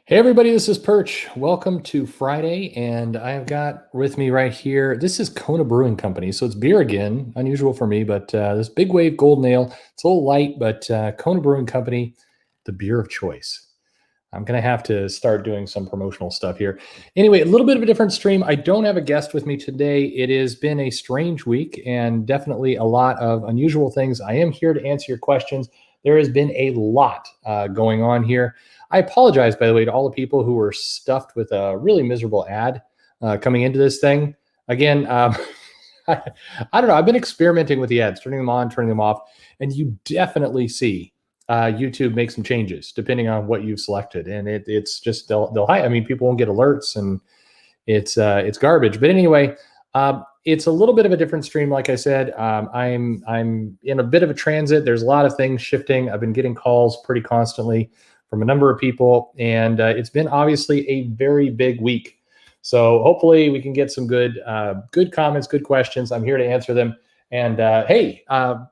Hey everybody, this is Perch. Welcome to Friday, and I've got with me right here, this is Kona Brewing Company. So it's beer again, unusual for me, but this Big Wave Golden Ale, it's a little light, but Kona Brewing Company, the beer of choice. I'm going to have to start doing some promotional stuff here. Anyway, a little bit of a different stream. I don't have a guest with me today. It has been a strange week and definitely a lot of unusual things. I am here to answer your questions. There has been a lot going on here. I apologize, by the way, to all the people who were stuffed with a really miserable ad coming into this thing. Again, I don't know. I've been experimenting with the ads, turning them on, turning them off, and you definitely see YouTube make some changes depending on what you've selected, and it's just they'll hide. I mean, people won't get alerts, and it's garbage. But anyway, it's a little bit of a different stream. Like I said, I'm in a bit of a transit. There's a lot of things shifting. I've been getting calls pretty constantly from a number of people, and it's been obviously a very big week. So hopefully we can get some good comments, good questions. I'm here to answer them. And hey,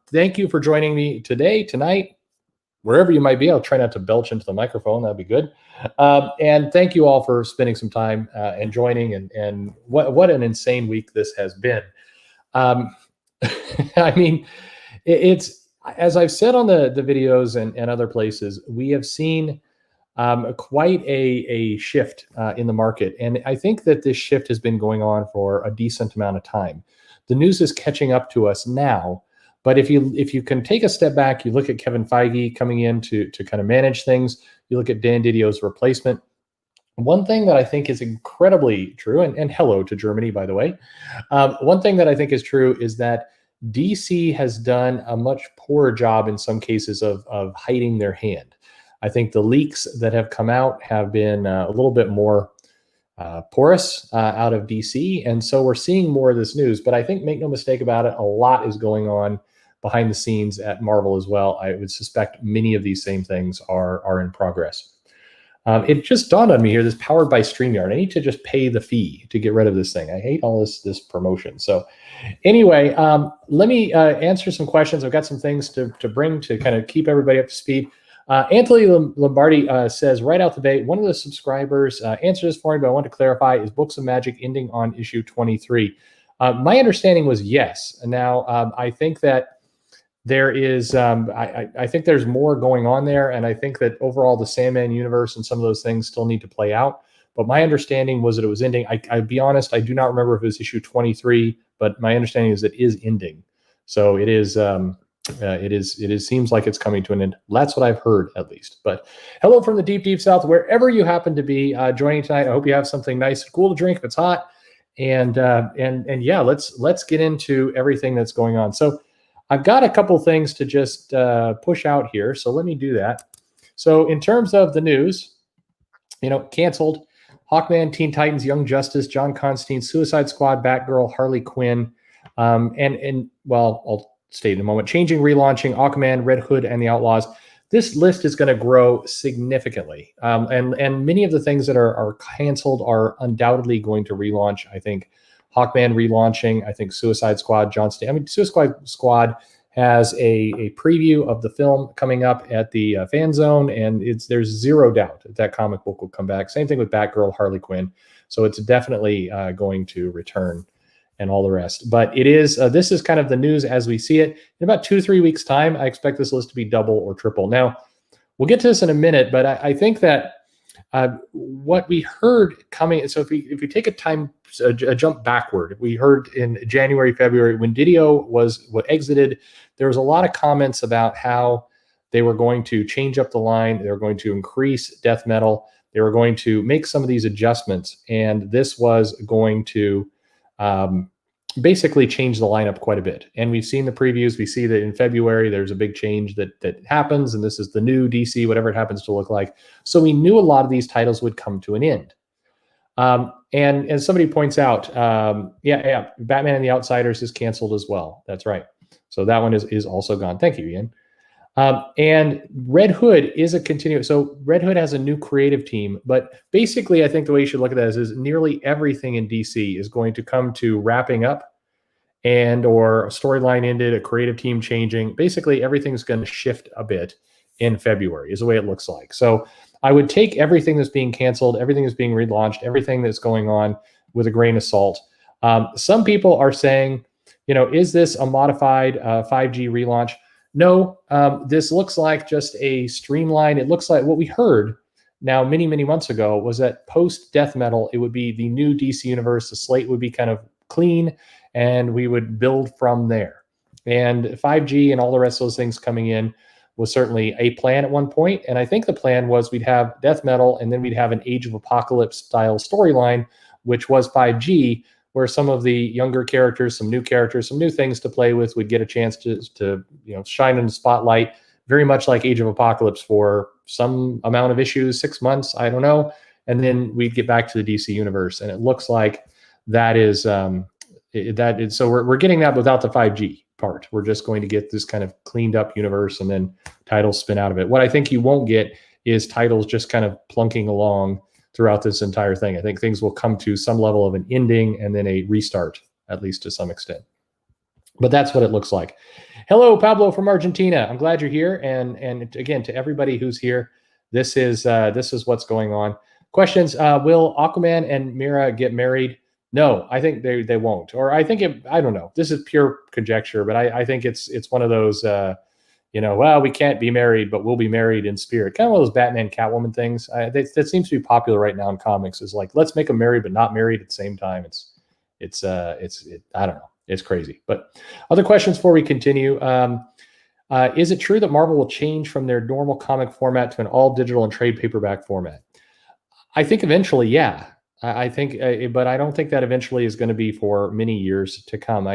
thank you for joining me today, tonight, wherever you might be. I'll try not to belch into the microphone. That'd be good. And thank you all for spending some time and joining. And what an insane week this has been. I mean, it's, as I've said on the videos and other places, we have seen quite a shift in the market. And I think that this shift has been going on for a decent amount of time. The news is catching up to us now. But if you can take a step back, you look at Kevin Feige coming in to kind of manage things, you look at Dan Didio's replacement. One thing that I think is incredibly true, and hello to Germany, by the way. One thing that I think is true is that DC has done a much poorer job in some cases of hiding their hand. I think the leaks that have come out have been a little bit more porous out of DC. And so we're seeing more of this news. But I think, make no mistake about it, a lot is going on behind the scenes at Marvel as well. I would suspect many of these same things are in progress. It just dawned on me here, this powered by StreamYard. I need to just pay the fee to get rid of this thing. I hate all this promotion. So anyway, let me answer some questions. I've got some things to bring to kind of keep everybody up to speed. Anthony Lombardi says, right out the gate, one of the subscribers answered this for me, but I want to clarify, is Books of Magic ending on issue 23? My understanding was yes. Now, I think that there is, I think there's more going on there, and I think that overall the Sandman universe and some of those things still need to play out. But my understanding was that it was ending. I'll be honest, I do not remember if it was issue 23, but my understanding is that it is ending. So it is. It seems like it's coming to an end. That's what I've heard, at least. But hello from the deep south, wherever you happen to be joining tonight. I hope you have something nice and cool to drink if it's hot. And yeah, let's get into everything that's going on. So I've got a couple things to just push out here. So let me do that. So in terms of the news, canceled. Hawkman, Teen Titans, Young Justice, John Constantine, Suicide Squad, Batgirl, Harley Quinn, and I'll state in a moment, changing, relaunching, Aquaman, Red Hood, and the Outlaws. This list is going to grow significantly. And many of the things that are canceled are undoubtedly going to relaunch. I think Hawkman relaunching, I think Suicide Squad, Suicide Squad has a preview of the film coming up at the Fan Zone, and there's zero doubt that comic book will come back. Same thing with Batgirl, Harley Quinn. So it's definitely going to return, and all the rest. But it is, this is kind of the news as we see it. In about 2-3 weeks time, I expect this list to be double or triple. Now, we'll get to this in a minute, but I think that what we heard coming, so if we take a jump backward, we heard in January, February, when Didio was exited, there was a lot of comments about how they were going to change up the line, they were going to increase death metal, they were going to make some of these adjustments, and this was going to basically change the lineup quite a bit. And we've seen the previews. We see that in February, there's a big change that happens, and this is the new DC, whatever it happens to look like. So we knew a lot of these titles would come to an end. And as somebody points out, Batman and the Outsiders is canceled as well. That's right. So that one is also gone. Thank you, Ian. And Red Hood is a continuing. So Red Hood has a new creative team, but basically I think the way you should look at that is nearly everything in DC is going to come to wrapping up, and or a storyline ended, a creative team changing. Basically everything's going to shift a bit in February is the way it looks like. So I would take everything that's being canceled, everything that's being relaunched, everything that's going on with a grain of salt. Some people are saying, is this a modified 5G relaunch? No, this looks like just a streamline. It looks like what we heard now many, many months ago was that post Death Metal, it would be the new DC universe. The slate would be kind of clean and we would build from there. And 5G and all the rest of those things coming in was certainly a plan at one point. And I think the plan was we'd have Death Metal and then we'd have an Age of Apocalypse style storyline, which was 5G, where some of the younger characters, some new things to play with would get a chance to shine in the spotlight, very much like Age of Apocalypse for some amount of issues, 6 months, I don't know. And then we'd get back to the DC universe. And it looks like that is, so we're getting that without the 5G part. We're just going to get this kind of cleaned up universe and then titles spin out of it. What I think you won't get is titles just kind of plunking along throughout this entire thing. I think things will come to some level of an ending and then a restart, at least to some extent. But that's what it looks like. Hello, Pablo from Argentina. I'm glad you're here. And again, to everybody who's here, this is what's going on. Questions? Will Aquaman and Mira get married? No, I think they won't. Or I think I don't know. This is pure conjecture, but I think it's one of those well, we can't be married, but we'll be married in spirit. Kind of one of those Batman Catwoman things. That seems to be popular right now in comics. Is like, let's make them married but not married at the same time. It's I don't know. It's crazy. But other questions before we continue. Is it true that Marvel will change from their normal comic format to an all digital and trade paperback format? I think eventually, yeah. I think, but I don't think that eventually is going to be for many years to come.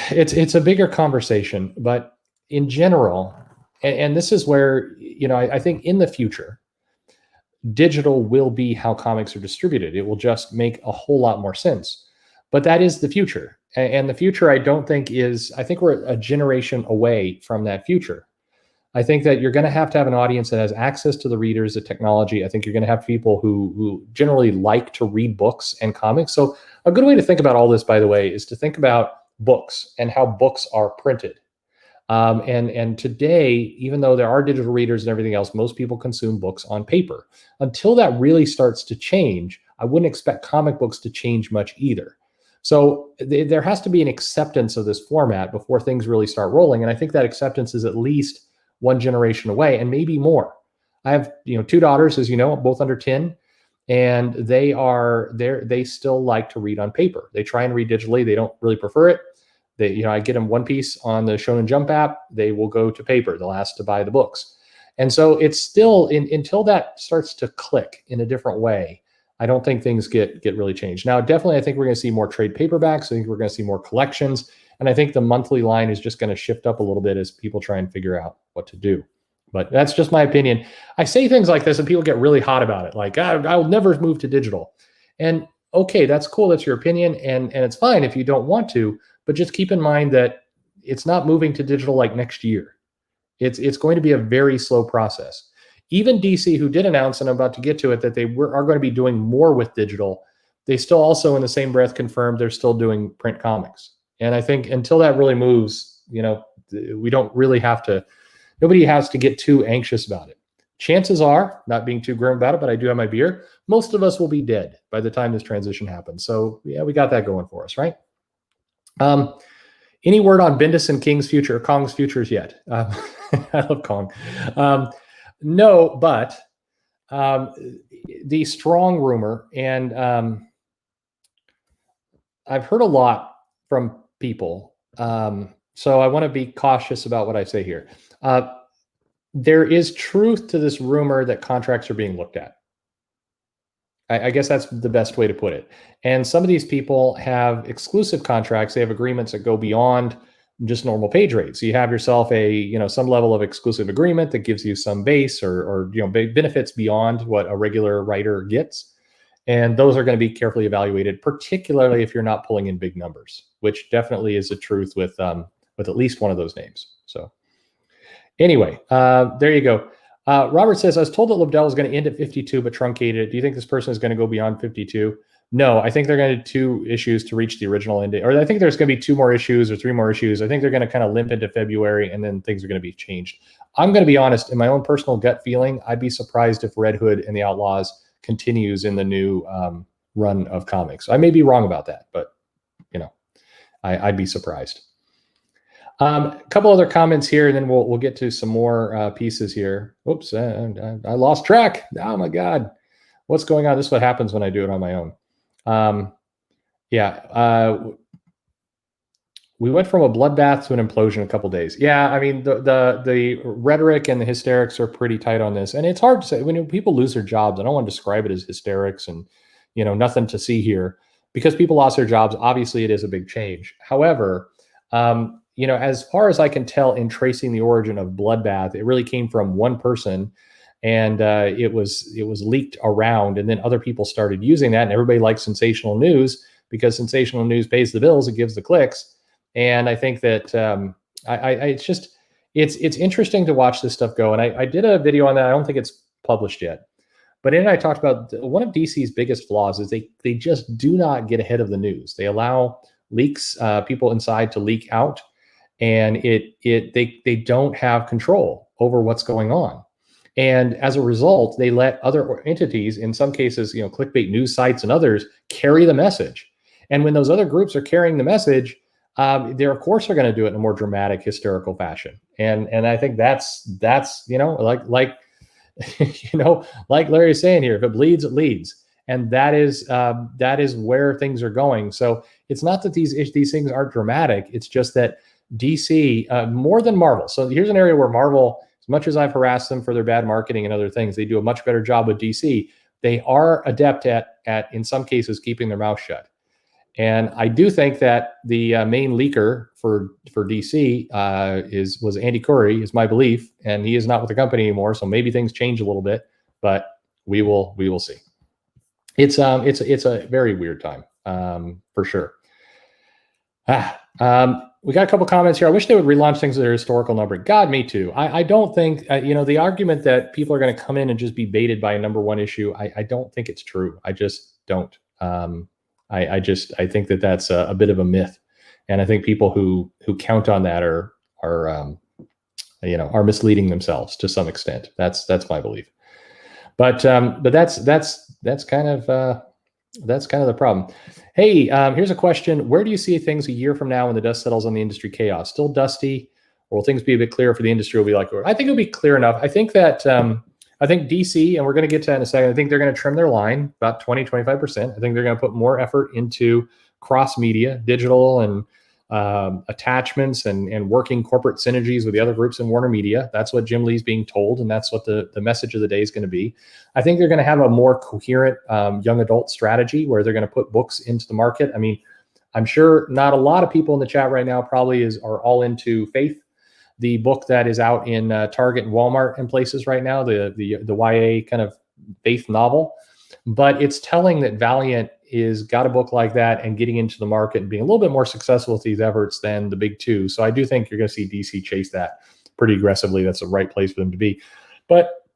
It's a bigger conversation, but in general, and this is where, I think in the future, digital will be how comics are distributed. It will just make a whole lot more sense. But that is the future. And the future, I think we're a generation away from that future. I think that you're going to have an audience that has access to the readers, the technology. I think you're going to have people who generally like to read books and comics. So a good way to think about all this, by the way, is to think about books and how books are printed. And today, even though there are digital readers and everything else, most people consume books on paper. Until that really starts to change, I wouldn't expect comic books to change much either. So there has to be an acceptance of this format before things really start rolling. And I think that acceptance is at least one generation away and maybe more. I have, two daughters, as you know, both under 10, and they still like to read on paper. They try and read digitally. They don't really prefer it. I get them One Piece on the Shonen Jump app. They will go to paper. They'll ask to buy the books. And so it's still until that starts to click in a different way, I don't think things get really changed. Now, definitely, I think we're going to see more trade paperbacks. I think we're going to see more collections. And I think the monthly line is just going to shift up a little bit as people try and figure out what to do. But that's just my opinion. I say things like this and people get really hot about it. Like, I'll never move to digital. And okay, that's cool. That's your opinion. And it's fine if you don't want to. But just keep in mind that it's not moving to digital like next year. It's going to be a very slow process. Even DC, who did announce, and I'm about to get to it, that they are going to be doing more with digital, they still also in the same breath confirmed they're still doing print comics. And I think until that really moves, we don't really nobody has to get too anxious about it. Chances are, not being too grim about it, but I do have my beer, most of us will be dead by the time this transition happens. So yeah, we got that going for us, right? Any word on Bendis and King's future, or Kong's futures yet? I love Kong. No, but the strong rumor, and I've heard a lot from people, so I want to be cautious about what I say here. There is truth to this rumor that contracts are being looked at. I guess that's the best way to put it. And some of these people have exclusive contracts. They have agreements that go beyond just normal page rates. So you have yourself some level of exclusive agreement that gives you some base or benefits beyond what a regular writer gets. And those are going to be carefully evaluated, particularly if you're not pulling in big numbers, which definitely is the truth with at least one of those names. So anyway, there you go. Robert says, I was told that Lobdell was going to end at 52, but truncated. Do you think this person is going to go beyond 52? No, I think they're going to do 2 issues to reach the original ending. Or I think there's going to be 2 more issues or 3 more issues. I think they're going to kind of limp into February, and then things are going to be changed. I'm going to be honest, in my own personal gut feeling, I'd be surprised if Red Hood and the Outlaws continues in the new run of comics. I may be wrong about that, but I'd be surprised. A couple other comments here, and then we'll get to some more pieces here. Oops, I lost track. Oh my God, what's going on? This is what happens when I do it on my own. We went from a bloodbath to an implosion a couple days. Yeah, I mean the rhetoric and the hysterics are pretty tight on this, and it's hard to say when people lose their jobs. I don't want to describe it as hysterics and nothing to see here, because people lost their jobs. Obviously, it is a big change. However, as far as I can tell in tracing the origin of bloodbath, it really came from one person, and it was leaked around, and then other people started using that, and everybody likes sensational news because sensational news pays the bills, it gives the clicks. And I think that it's interesting to watch this stuff go. And I did a video on that. I don't think it's published yet, but in it I talked about one of DC's biggest flaws is they just do not get ahead of the news. They allow leaks, people inside to leak out, and they don't have control over what's going on. And as a result, they let other entities, in some cases, clickbait news sites and others, carry the message. And when those other groups are carrying the message, they of course are going to do it in a more dramatic, hysterical fashion. And I think that's like Larry is saying here, if it bleeds, it leads. And that is where things are going. So it's not that these things aren't dramatic. It's just that DC, more than Marvel. So here's an area where Marvel, as much as I've harassed them for their bad marketing and other things, they do a much better job with DC. They are adept at in some cases, keeping their mouth shut. And I do think that the main leaker for DC was Andy Curry, is my belief, and he is not with the company anymore. So maybe things change a little bit, but we will see. It's a very weird time for sure. We got a couple comments here. I wish they would relaunch things with their historical numbering. God, me too. I don't think the argument that people are going to come in and just be baited by a #1 issue. I don't think it's true. I just don't. I think that that's a bit of a myth, and I think people who count on that are misleading themselves to some extent. That's my belief. But that's kind of the problem. Hey, here's a question: where do you see things a year from now when the dust settles on the industry chaos? Still dusty, or will things be a bit clearer for the industry? Will be like, I think it'll be clear enough. I think that. I think DC, and we're going to get to that in a second, I think they're going to trim their line about 20-25%. I think they're going to put more effort into cross-media, digital, and attachments and working corporate synergies with the other groups in Warner Media. That's what Jim Lee's being told, and that's what the message of the day is going to be. I think they're going to have a more coherent young adult strategy where they're going to put books into the market. I mean, I'm sure not a lot of people in the chat right now probably are all into Faith, the book that is out in Target and Walmart and places right now, the YA kind of faith novel. But it's telling that Valiant is got a book like that and getting into the market and being a little bit more successful with these efforts than the big two. So I do think you're going to see DC chase that pretty aggressively. That's the right place for them to be. But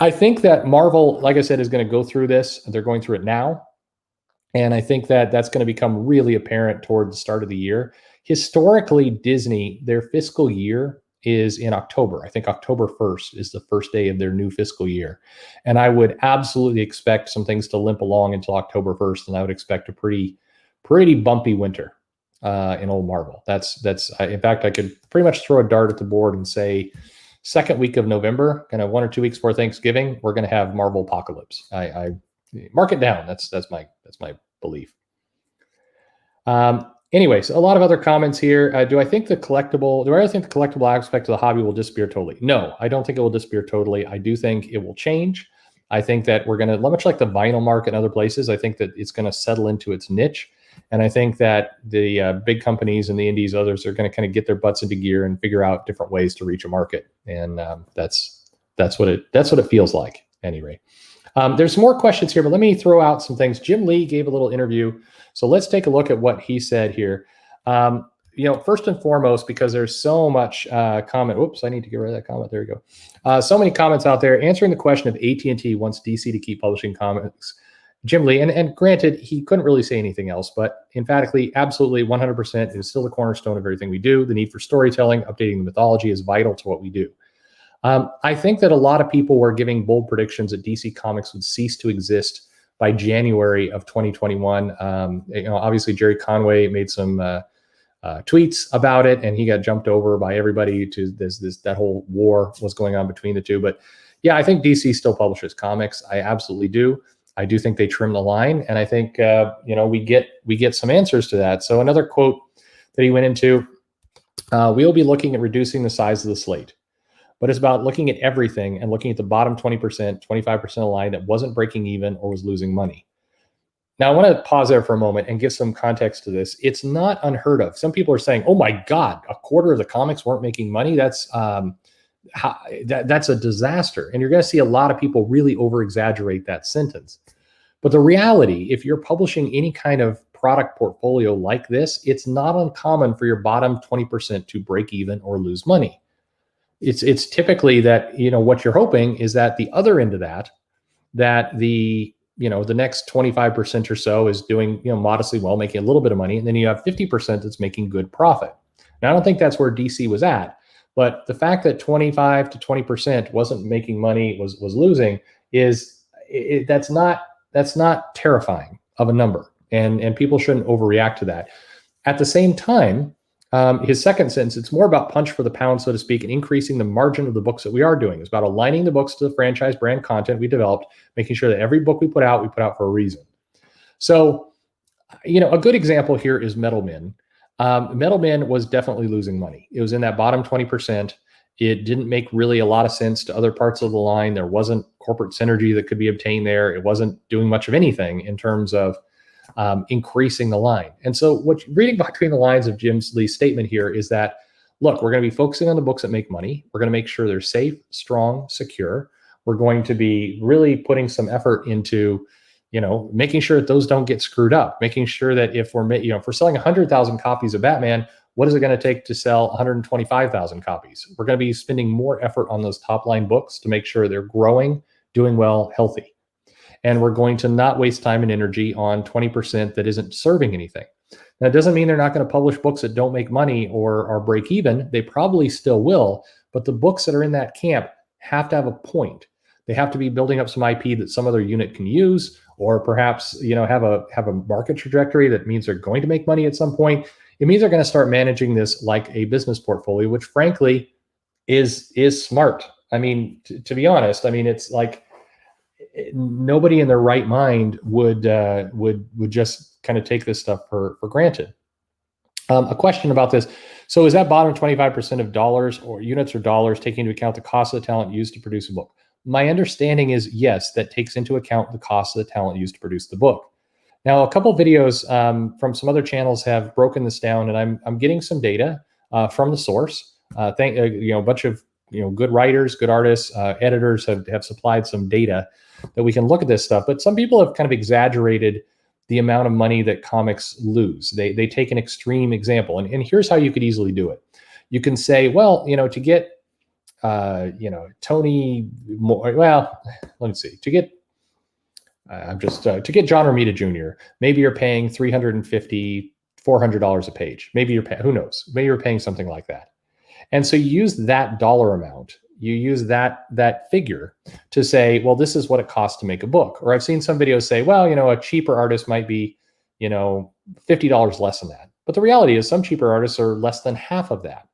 I think that Marvel, like I said, is going to go through this. They're going through it now. And I think that that's going to become really apparent toward the start of the year. Historically, Disney, their fiscal year is in October. I think October 1st is the first day of their new fiscal year. And I would absolutely expect some things to limp along until October 1st. And I would expect a pretty bumpy winter in old Marvel. That's in fact, I could pretty much throw a dart at the board and say second week of November, kind of 1 or 2 weeks before Thanksgiving, we're going to have Marvel apocalypse. I mark it down. That's my belief. Anyways, a lot of other comments here. Do I think the collectible aspect of the hobby will disappear totally? No, I don't think it will disappear totally. I do think it will change. I think that we're going to, much like the vinyl market and other places, I think that it's going to settle into its niche. And I think that the big companies and the indies, others are going to kind of get their butts into gear and figure out different ways to reach a market. And that's what it feels like, at any rate. There's some more questions here, but let me throw out some things. Jim Lee gave a little interview. So let's take a look at what he said here. First and foremost, because there's so much comment. Oops, I need to get rid of that comment. There we go. So many comments out there answering the question of AT&T wants DC to keep publishing comics. Jim Lee, and granted, he couldn't really say anything else, but emphatically, absolutely, 100%, it is still the cornerstone of everything we do. The need for storytelling, updating the mythology is vital to what we do. I think that a lot of people were giving bold predictions that DC Comics would cease to exist by January of 2021. Obviously Jerry Conway made some tweets about it, and he got jumped over by everybody to that whole war was going on between the two. But yeah, I think DC still publishes comics. I absolutely do. I do think they trim the line, and I think we get some answers to that. So another quote that he went into: "We'll be looking at reducing the size of the slate, but it's about looking at everything and looking at the bottom 20%, 25% of the line that wasn't breaking even or was losing money." Now, I want to pause there for a moment and give some context to this. It's not unheard of. Some people are saying, "Oh my God, a quarter of the comics weren't making money. That's a disaster." And you're going to see a lot of people really over-exaggerate that sentence. But the reality, if you're publishing any kind of product portfolio like this, it's not uncommon for your bottom 20% to break even or lose money. It's typically that, what you're hoping is that the other end of that the next 25% or so is doing, modestly well, making a little bit of money. And then you have 50% that's making good profit. Now, I don't think that's where DC was at, but the fact that 25 to 20% wasn't making money, was losing, that's not terrifying of a number. And people shouldn't overreact to that. At the same time, his second sentence, it's more about punch for the pound, so to speak, and increasing the margin of the books that we are doing. It's about aligning the books to the franchise brand content we developed, making sure that every book we put out for a reason. So, a good example here is Metal Men. Metal Men was definitely losing money. It was in that bottom 20%. It didn't make really a lot of sense to other parts of the line. There wasn't corporate synergy that could be obtained there. It wasn't doing much of anything in terms of increasing the line. And so what reading between the lines of Jim Lee's statement here is that, look, we're going to be focusing on the books that make money. We're going to make sure they're safe, strong, secure. We're going to be really putting some effort into, making sure that those don't get screwed up, making sure that if we're selling 100,000 copies of Batman, what is it going to take to sell 125,000 copies? We're going to be spending more effort on those top line books to make sure they're growing, doing well, healthy. And we're going to not waste time and energy on 20% that isn't serving anything. Now, it doesn't mean they're not going to publish books that don't make money or break even. They probably still will, but the books that are in that camp have to have a point. They have to be building up some IP that some other unit can use, or perhaps, have a market trajectory that means they're going to make money at some point. It means they're going to start managing this like a business portfolio, which frankly is smart. I mean, to be honest, it's like, nobody in their right mind would just kind of take this stuff for granted. A question about this. So is that bottom 25% of dollars or units or dollars taking into account the cost of the talent used to produce a book? My understanding is yes, that takes into account the cost of the talent used to produce the book. Now, a couple of videos from some other channels have broken this down, and I'm getting some data from the source. A bunch of good writers, good artists, editors have supplied some data that we can look at this stuff. But some people have kind of exaggerated the amount of money that comics lose. They take an extreme example, and here's how you could easily do it. You can say, well, to get Tony Moore, well, let me see, to get John Romita Jr., maybe you're paying $350, $400 a page. Maybe you're paying, who knows? Maybe you're paying something like that. And so you use that dollar amount. You use that figure to say, well, this is what it costs to make a book. Or I've seen some videos say, well, a cheaper artist might be, $50 less than that. But the reality is some cheaper artists are less than half of that.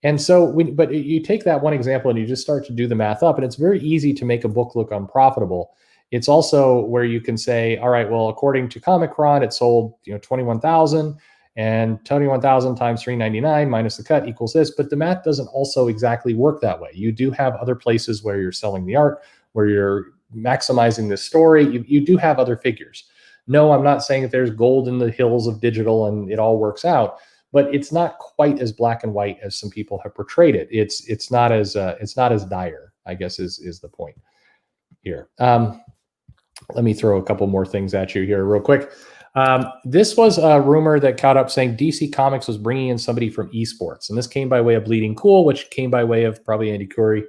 And so, but you take that one example and you just start to do the math up, and it's very easy to make a book look unprofitable. It's also where you can say, all right, well, according to Comic-Con, it sold, 21,000. And 21,000 times $399 minus the cut equals this. But the math doesn't also exactly work that way. You do have other places where you're selling the art, where you're maximizing the story. You do have other figures. No, I'm not saying that there's gold in the hills of digital and it all works out, but it's not quite as black and white as some people have portrayed it. It's not as dire, I guess is the point here. Let me throw a couple more things at you here real quick. This was a rumor that caught up saying DC Comics was bringing in somebody from esports. And this came by way of Bleeding Cool, which came by way of probably Andy Curry.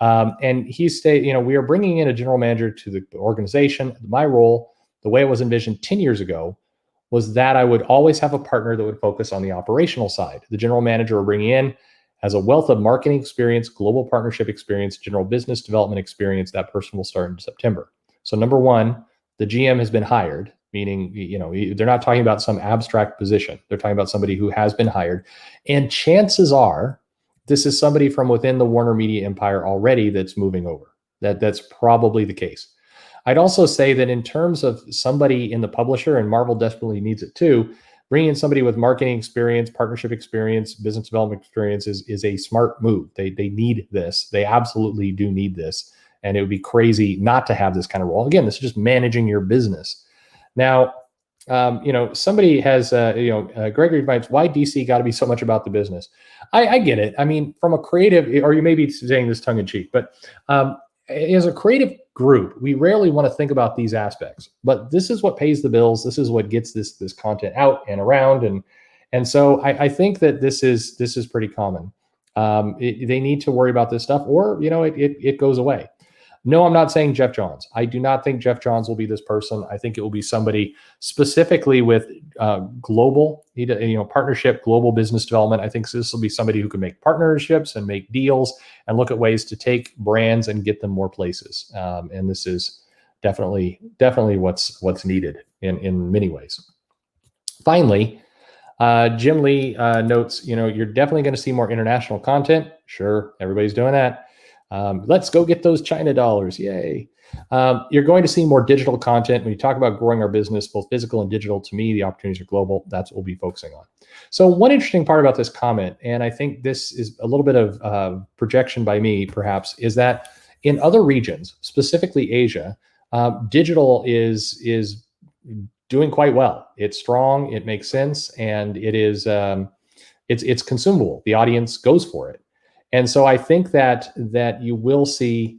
And he stated, we are bringing in a general manager to the organization. My role, the way it was envisioned 10 years ago, was that I would always have a partner that would focus on the operational side. The general manager we're bringing in has a wealth of marketing experience, global partnership experience, general business development experience. That person will start in September. So number one, the GM has been hired, meaning, they're not talking about some abstract position. They're talking about somebody who has been hired. And chances are this is somebody from within the Warner Media empire already that's moving over. That's probably the case. I'd also say that in terms of somebody in the publisher, and Marvel desperately needs it too, bringing in somebody with marketing experience, partnership experience, business development experience is a smart move. They need this. They absolutely do need this. And it would be crazy not to have this kind of role. Again, this is just managing your business. Now, somebody has, Gregory writes, why DC got to be so much about the business? I get it. I mean, from a creative, or you may be saying this tongue in cheek, but as a creative group, we rarely want to think about these aspects, but this is what pays the bills. This is what gets this content out and around. And so I think that this is pretty common. They need to worry about this stuff, or, it goes away. No, I'm not saying Jeff Johns. I do not think Jeff Johns will be this person. I think it will be somebody specifically with global, partnership, global business development. I think this will be somebody who can make partnerships and make deals and look at ways to take brands and get them more places. And this is definitely what's needed in many ways. Finally, Jim Lee notes, you're definitely going to see more international content. Sure, everybody's doing that. Let's go get those China dollars. Yay. You're going to see more digital content. When you talk about growing our business, both physical and digital, to me, the opportunities are global. That's what we'll be focusing on. So one interesting part about this comment, and I think this is a little bit of projection by me, perhaps, is that in other regions, specifically Asia, digital is doing quite well. It's strong. It makes sense. And it is, it's consumable. The audience goes for it. And so I think that you will see,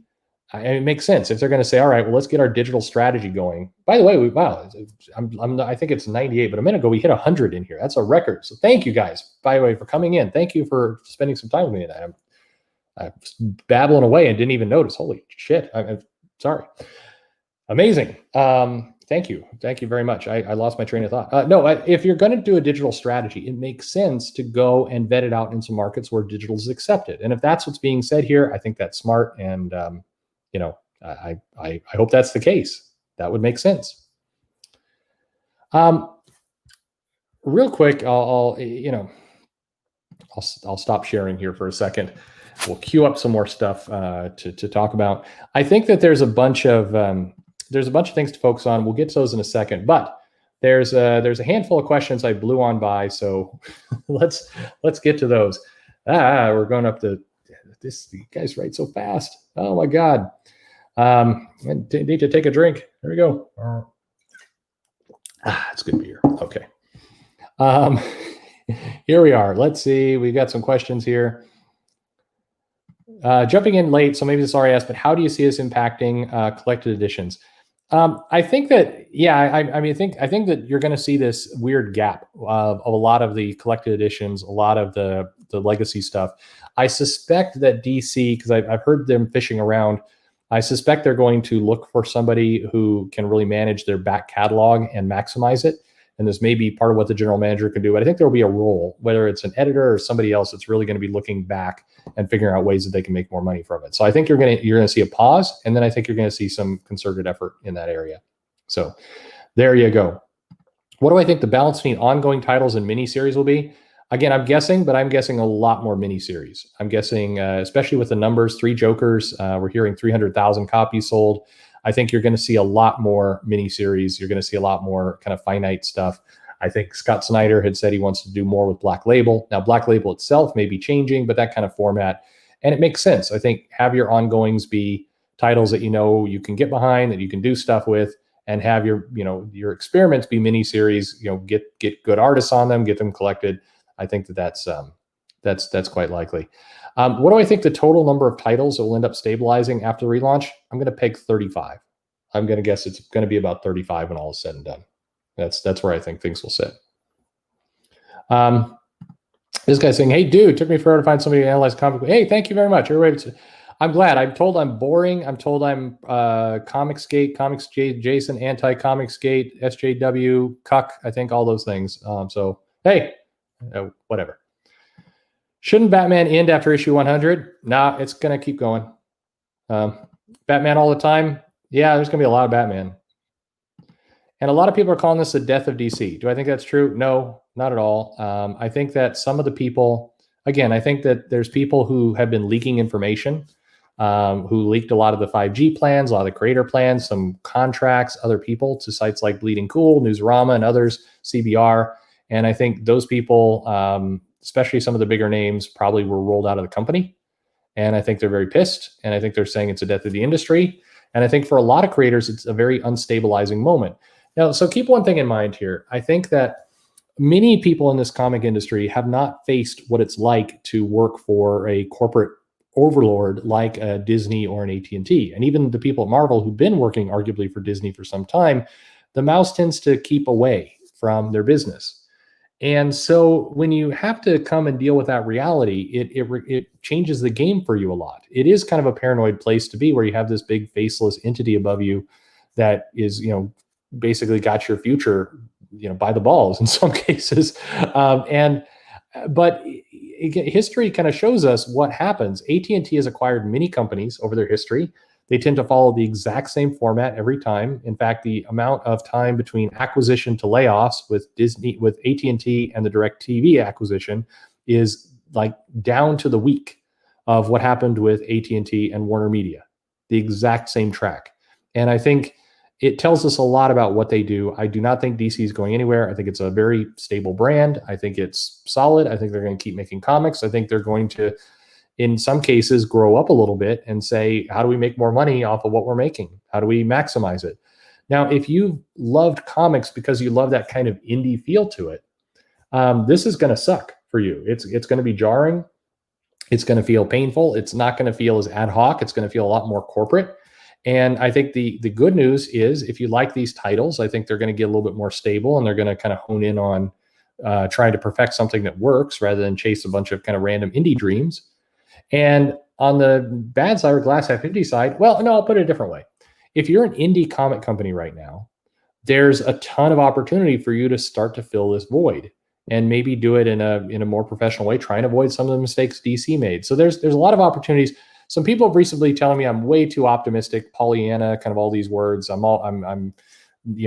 it makes sense if they're going to say, all right, well, let's get our digital strategy going. By the way, I think it's 98, but a minute ago we hit 100 in here. That's a record. So thank you guys, by the way, for coming in. Thank you for spending some time with me tonight. I'm babbling away and didn't even notice. Holy shit. I'm sorry. Amazing. Thank you. Thank you very much. I lost my train of thought. No, if you're going to do a digital strategy, it makes sense to go and vet it out in some markets where digital is accepted. And if that's what's being said here, I think that's smart. And, I hope that's the case. That would make sense. Real quick, I'll stop sharing here for a second. We'll queue up some more stuff to talk about. I think that there's a bunch of things to focus on. We'll get to those in a second, but there's a handful of questions I blew on by, so let's get to those. We're going up to this. You guys write so fast. Oh my God. I need to take a drink. There we go. It's good beer. Okay. Here we are. Let's see. We've got some questions here. Jumping in late, so maybe this is already asked, but how do you see this impacting collected editions? I think that, I think that you're going to see this weird gap of a lot of the collected editions, a lot of the legacy stuff. I suspect that DC, because I've heard them fishing around, I suspect they're going to look for somebody who can really manage their back catalog and maximize it. And this may be part of what the general manager can do, but I think there will be a role, whether it's an editor or somebody else that's really going to be looking back and figuring out ways that they can make more money from it. So I think you're going to see a pause, and then I think you're going to see some concerted effort in that area. So there you go. What do I think the balance between ongoing titles and miniseries will be? Again, I'm guessing, but I'm guessing a lot more miniseries. I'm guessing, especially with the numbers, 3 Jokers, we're hearing 300,000 copies sold. I think you're going to see a lot more miniseries. You're going to see a lot more kind of finite stuff. I think Scott Snyder had said he wants to do more with Black Label. Now, Black Label itself may be changing, but that kind of format, and it makes sense. I think have your ongoings be titles that you can get behind, that you can do stuff with, and have your experiments be miniseries. Get good artists on them, get them collected. I think that's quite likely. What do I think the total number of titles that will end up stabilizing after the relaunch? I'm going to peg 35. I'm going to guess it's going to be about 35 when all is said and done. That's where I think things will sit. This guy's saying, "Hey, dude, took me forever to find somebody to analyze comic book." Hey, thank you very much. I'm glad. I'm told I'm boring. I'm told I'm Comicsgate, Jason, anti-Comicsgate, SJW, cuck. I think all those things. So hey, whatever. Shouldn't Batman end after issue 100? Nah, it's going to keep going. Batman all the time? Yeah, there's going to be a lot of Batman. And a lot of people are calling this the death of DC. Do I think that's true? No, not at all. I think that some of the people, again, I think that there's people who have been leaking information, who leaked a lot of the 5G plans, a lot of the creator plans, some contracts, other people to sites like Bleeding Cool, Newsarama, and others, CBR. And I think those people, especially some of the bigger names, probably were rolled out of the company. And I think they're very pissed. And I think they're saying it's a death of the industry. And I think for a lot of creators, it's a very unstabilizing moment. Now, so keep one thing in mind here. I think that many people in this comic industry have not faced what it's like to work for a corporate overlord like a Disney or an AT&T. And even the people at Marvel who've been working arguably for Disney for some time, the mouse tends to keep away from their business. And so when you have to come and deal with that reality, it changes the game for you a lot. It is kind of a paranoid place to be, where you have this big faceless entity above you that is, basically got your future, by the balls in some cases. But history kind of shows us what happens. AT&T has acquired many companies over their history. They tend to follow the exact same format every time. In fact, the amount of time between acquisition to layoffs with AT&T and the DirecTV acquisition is like down to the week of what happened with AT&T and Warner Media, the exact same track. And I think it tells us a lot about what they do. I do not think DC is going anywhere. I think it's a very stable brand. I think it's solid. I think they're going to keep making comics. I think they're going to, in some cases, grow up a little bit and say, how do we make more money off of what we're making? How do we maximize it? Now, if you loved comics because you love that kind of indie feel to it, this is going to suck for you. It's going to be jarring. It's going to feel painful. It's not going to feel as ad hoc. It's going to feel a lot more corporate. And I think the good news is, if you like these titles, I think they're going to get a little bit more stable, and they're going to kind of hone in on trying to perfect something that works rather than chase a bunch of kind of random indie dreams. And on the bad side, or glass half empty side, well, no, I'll put it a different way. If you're an indie comic company right now, there's a ton of opportunity for you to start to fill this void, and maybe do it in a more professional way, try and avoid some of the mistakes DC made. So there's a lot of opportunities. Some people have recently telling me I'm way too optimistic, Pollyanna, kind of all these words. I'm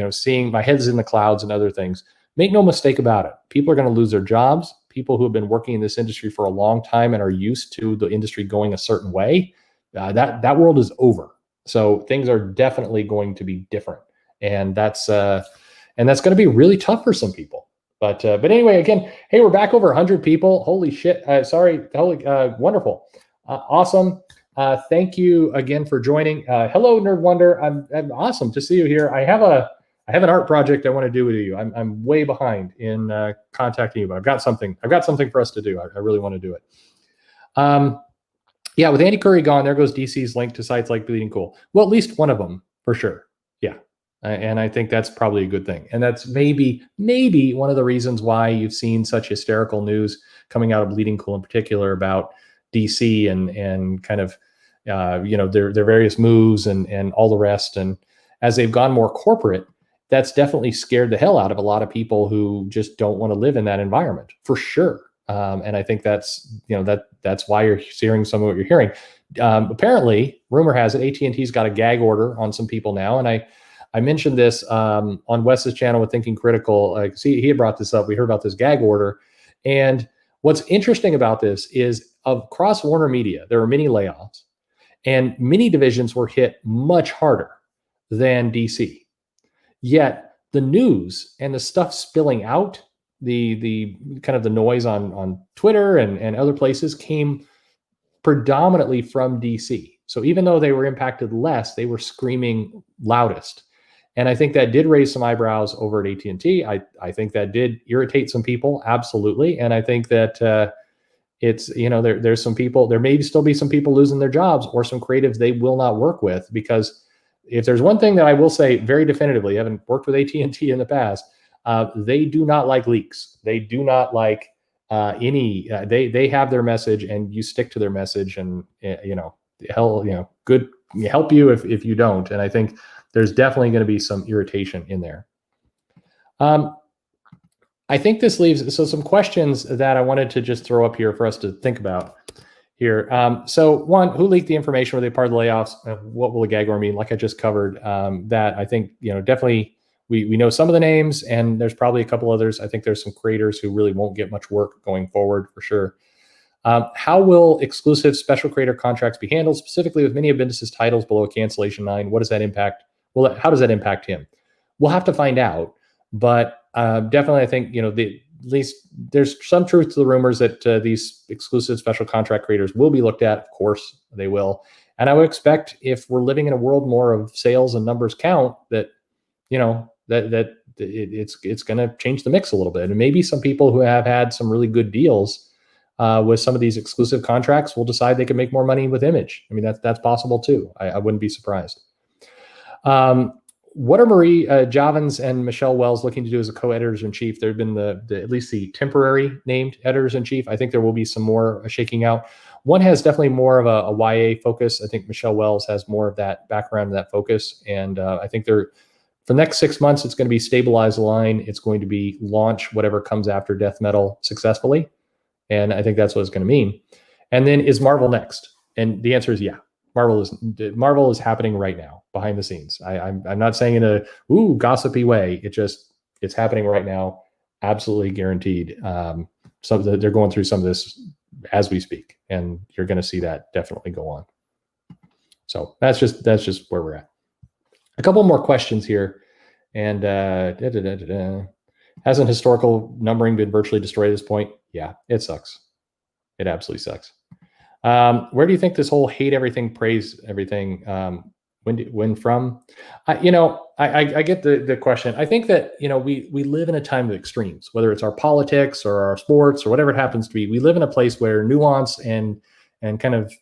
seeing my head's in the clouds and other things. Make no mistake about it. People are going to lose their jobs. People who have been working in this industry for a long time and are used to the industry going a certain way, that world is over. So things are definitely going to be different, and that's going to be really tough for some people. But anyway, again, hey, we're back over 100 people. Holy shit! Wonderful. Awesome. Thank you again for joining. Hello, Nerd Wonder. I'm awesome to see you here. I have an art project I want to do with you. I'm way behind in contacting you, but I've got something for us to do. I really want to do it. Yeah, with Andy Curry gone, there goes DC's link to sites like Bleeding Cool. Well, at least one of them for sure. Yeah. And I think that's probably a good thing. And that's maybe one of the reasons why you've seen such hysterical news coming out of Bleeding Cool in particular about DC and kind of their various moves and all the rest. And as they've gone more corporate, that's definitely scared the hell out of a lot of people who just don't want to live in that environment, for sure. And I think that's why you're hearing some of what you're hearing. Apparently, rumor has it, AT&T's got a gag order on some people now, and I mentioned this on Wes's channel with Thinking Critical. He had brought this up. We heard about this gag order, and what's interesting about this is, across Warner Media, there were many layoffs, and many divisions were hit much harder than DC. Yet the news and the stuff spilling out, the kind of the noise on Twitter and other places, came predominantly from DC. So even though they were impacted less, they were screaming loudest. And I think that did raise some eyebrows over at AT&T. I think that did irritate some people, absolutely. And I think that it's, there's some people, there may still be some people losing their jobs, or some creatives they will not work with, because if there's one thing that I will say very definitively, having worked with AT&T in the past, they do not like leaks. They do not like they have their message, and you stick to their message, and good help you if you don't. And I think there's definitely going to be some irritation in there. I think this leaves some questions that I wanted to just throw up here for us to think about here. So one, who leaked the information? Were they part of the layoffs? What will a gag order mean? Like I just covered, that I think, definitely we know some of the names, and there's probably a couple others. I think there's some creators who really won't get much work going forward for sure. How will exclusive special creator contracts be handled, specifically with many of Bendis' titles below a cancellation line? What does that impact? Well, how does that impact him? We'll have to find out, but definitely, I think at least there's some truth to the rumors that these exclusive special contract creators will be looked at. Of course, they will, and I would expect if we're living in a world more of sales and numbers count, that it's going to change the mix a little bit, and maybe some people who have had some really good deals with some of these exclusive contracts will decide they can make more money with Image. I mean, that's possible too. I wouldn't be surprised. What are Marie Javins and Michelle Wells looking to do as a co-editors-in-chief? There have been at least the temporary named editors-in-chief. I think there will be some more shaking out. One has definitely more of a YA focus. I think Michelle Wells has more of that background and that focus. And I think for the next 6 months, it's going to be stabilize the line. It's going to be launch whatever comes after Death Metal successfully. And I think that's what it's going to mean. And then is Marvel next? And the answer is yeah. Marvel is happening right now behind the scenes. I'm not saying in a gossipy way. It's happening right now, absolutely guaranteed. They're going through some of this as we speak, and you're going to see that definitely go on. So that's just where we're at. A couple more questions here, and hasn't historical numbering been virtually destroyed at this point? Yeah, it sucks. It absolutely sucks. Where do you think this whole hate everything, praise everything, when from? I get the question. I think that, we live in a time of extremes, whether it's our politics or our sports or whatever it happens to be. We live in a place where nuance and kind of,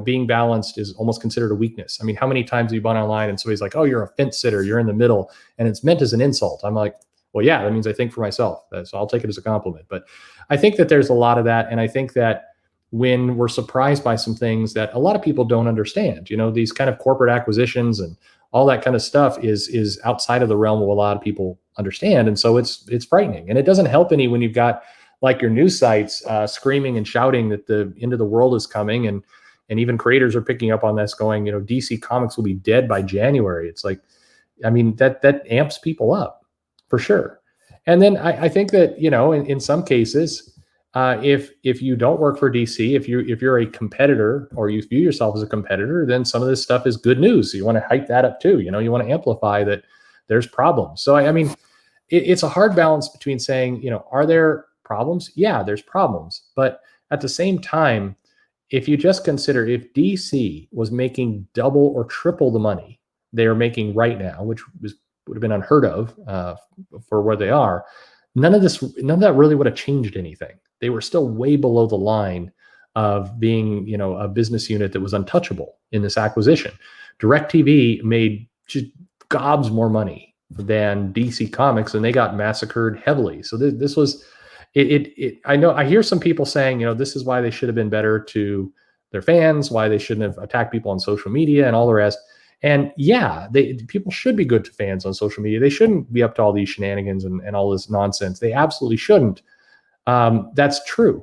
being balanced is almost considered a weakness. I mean, how many times have you gone online and somebody's like, oh, you're a fence sitter, you're in the middle, and it's meant as an insult. I'm like, well, yeah, that means I think for myself. So I'll take it as a compliment. But I think that there's a lot of that. And I think that when we're surprised by some things that a lot of people don't understand, these kind of corporate acquisitions and all that kind of stuff is outside of the realm of a lot of people understand. And so it's frightening. And it doesn't help any when you've got like your news sites screaming and shouting that the end of the world is coming. And even creators are picking up on this going, DC Comics will be dead by January. It's like, I mean, that amps people up for sure. And then I think that, in some cases, if you don't work for DC, if you're a competitor or you view yourself as a competitor, then some of this stuff is good news. So you want to hype that up too. You want to amplify that there's problems. So I mean, it's a hard balance between saying, are there problems? Yeah, there's problems. But at the same time, if you just consider if DC was making double or triple the money they are making right now, which would have been unheard of for where they are, none of that really would have changed anything. They were still way below the line of being, a business unit that was untouchable in this acquisition. DirecTV made just gobs more money than DC Comics, and they got massacred heavily. So this was it. I know I hear some people saying, this is why they should have been better to their fans, why they shouldn't have attacked people on social media and all the rest. And yeah, people should be good to fans on social media. They shouldn't be up to all these shenanigans and all this nonsense. They absolutely shouldn't. That's true.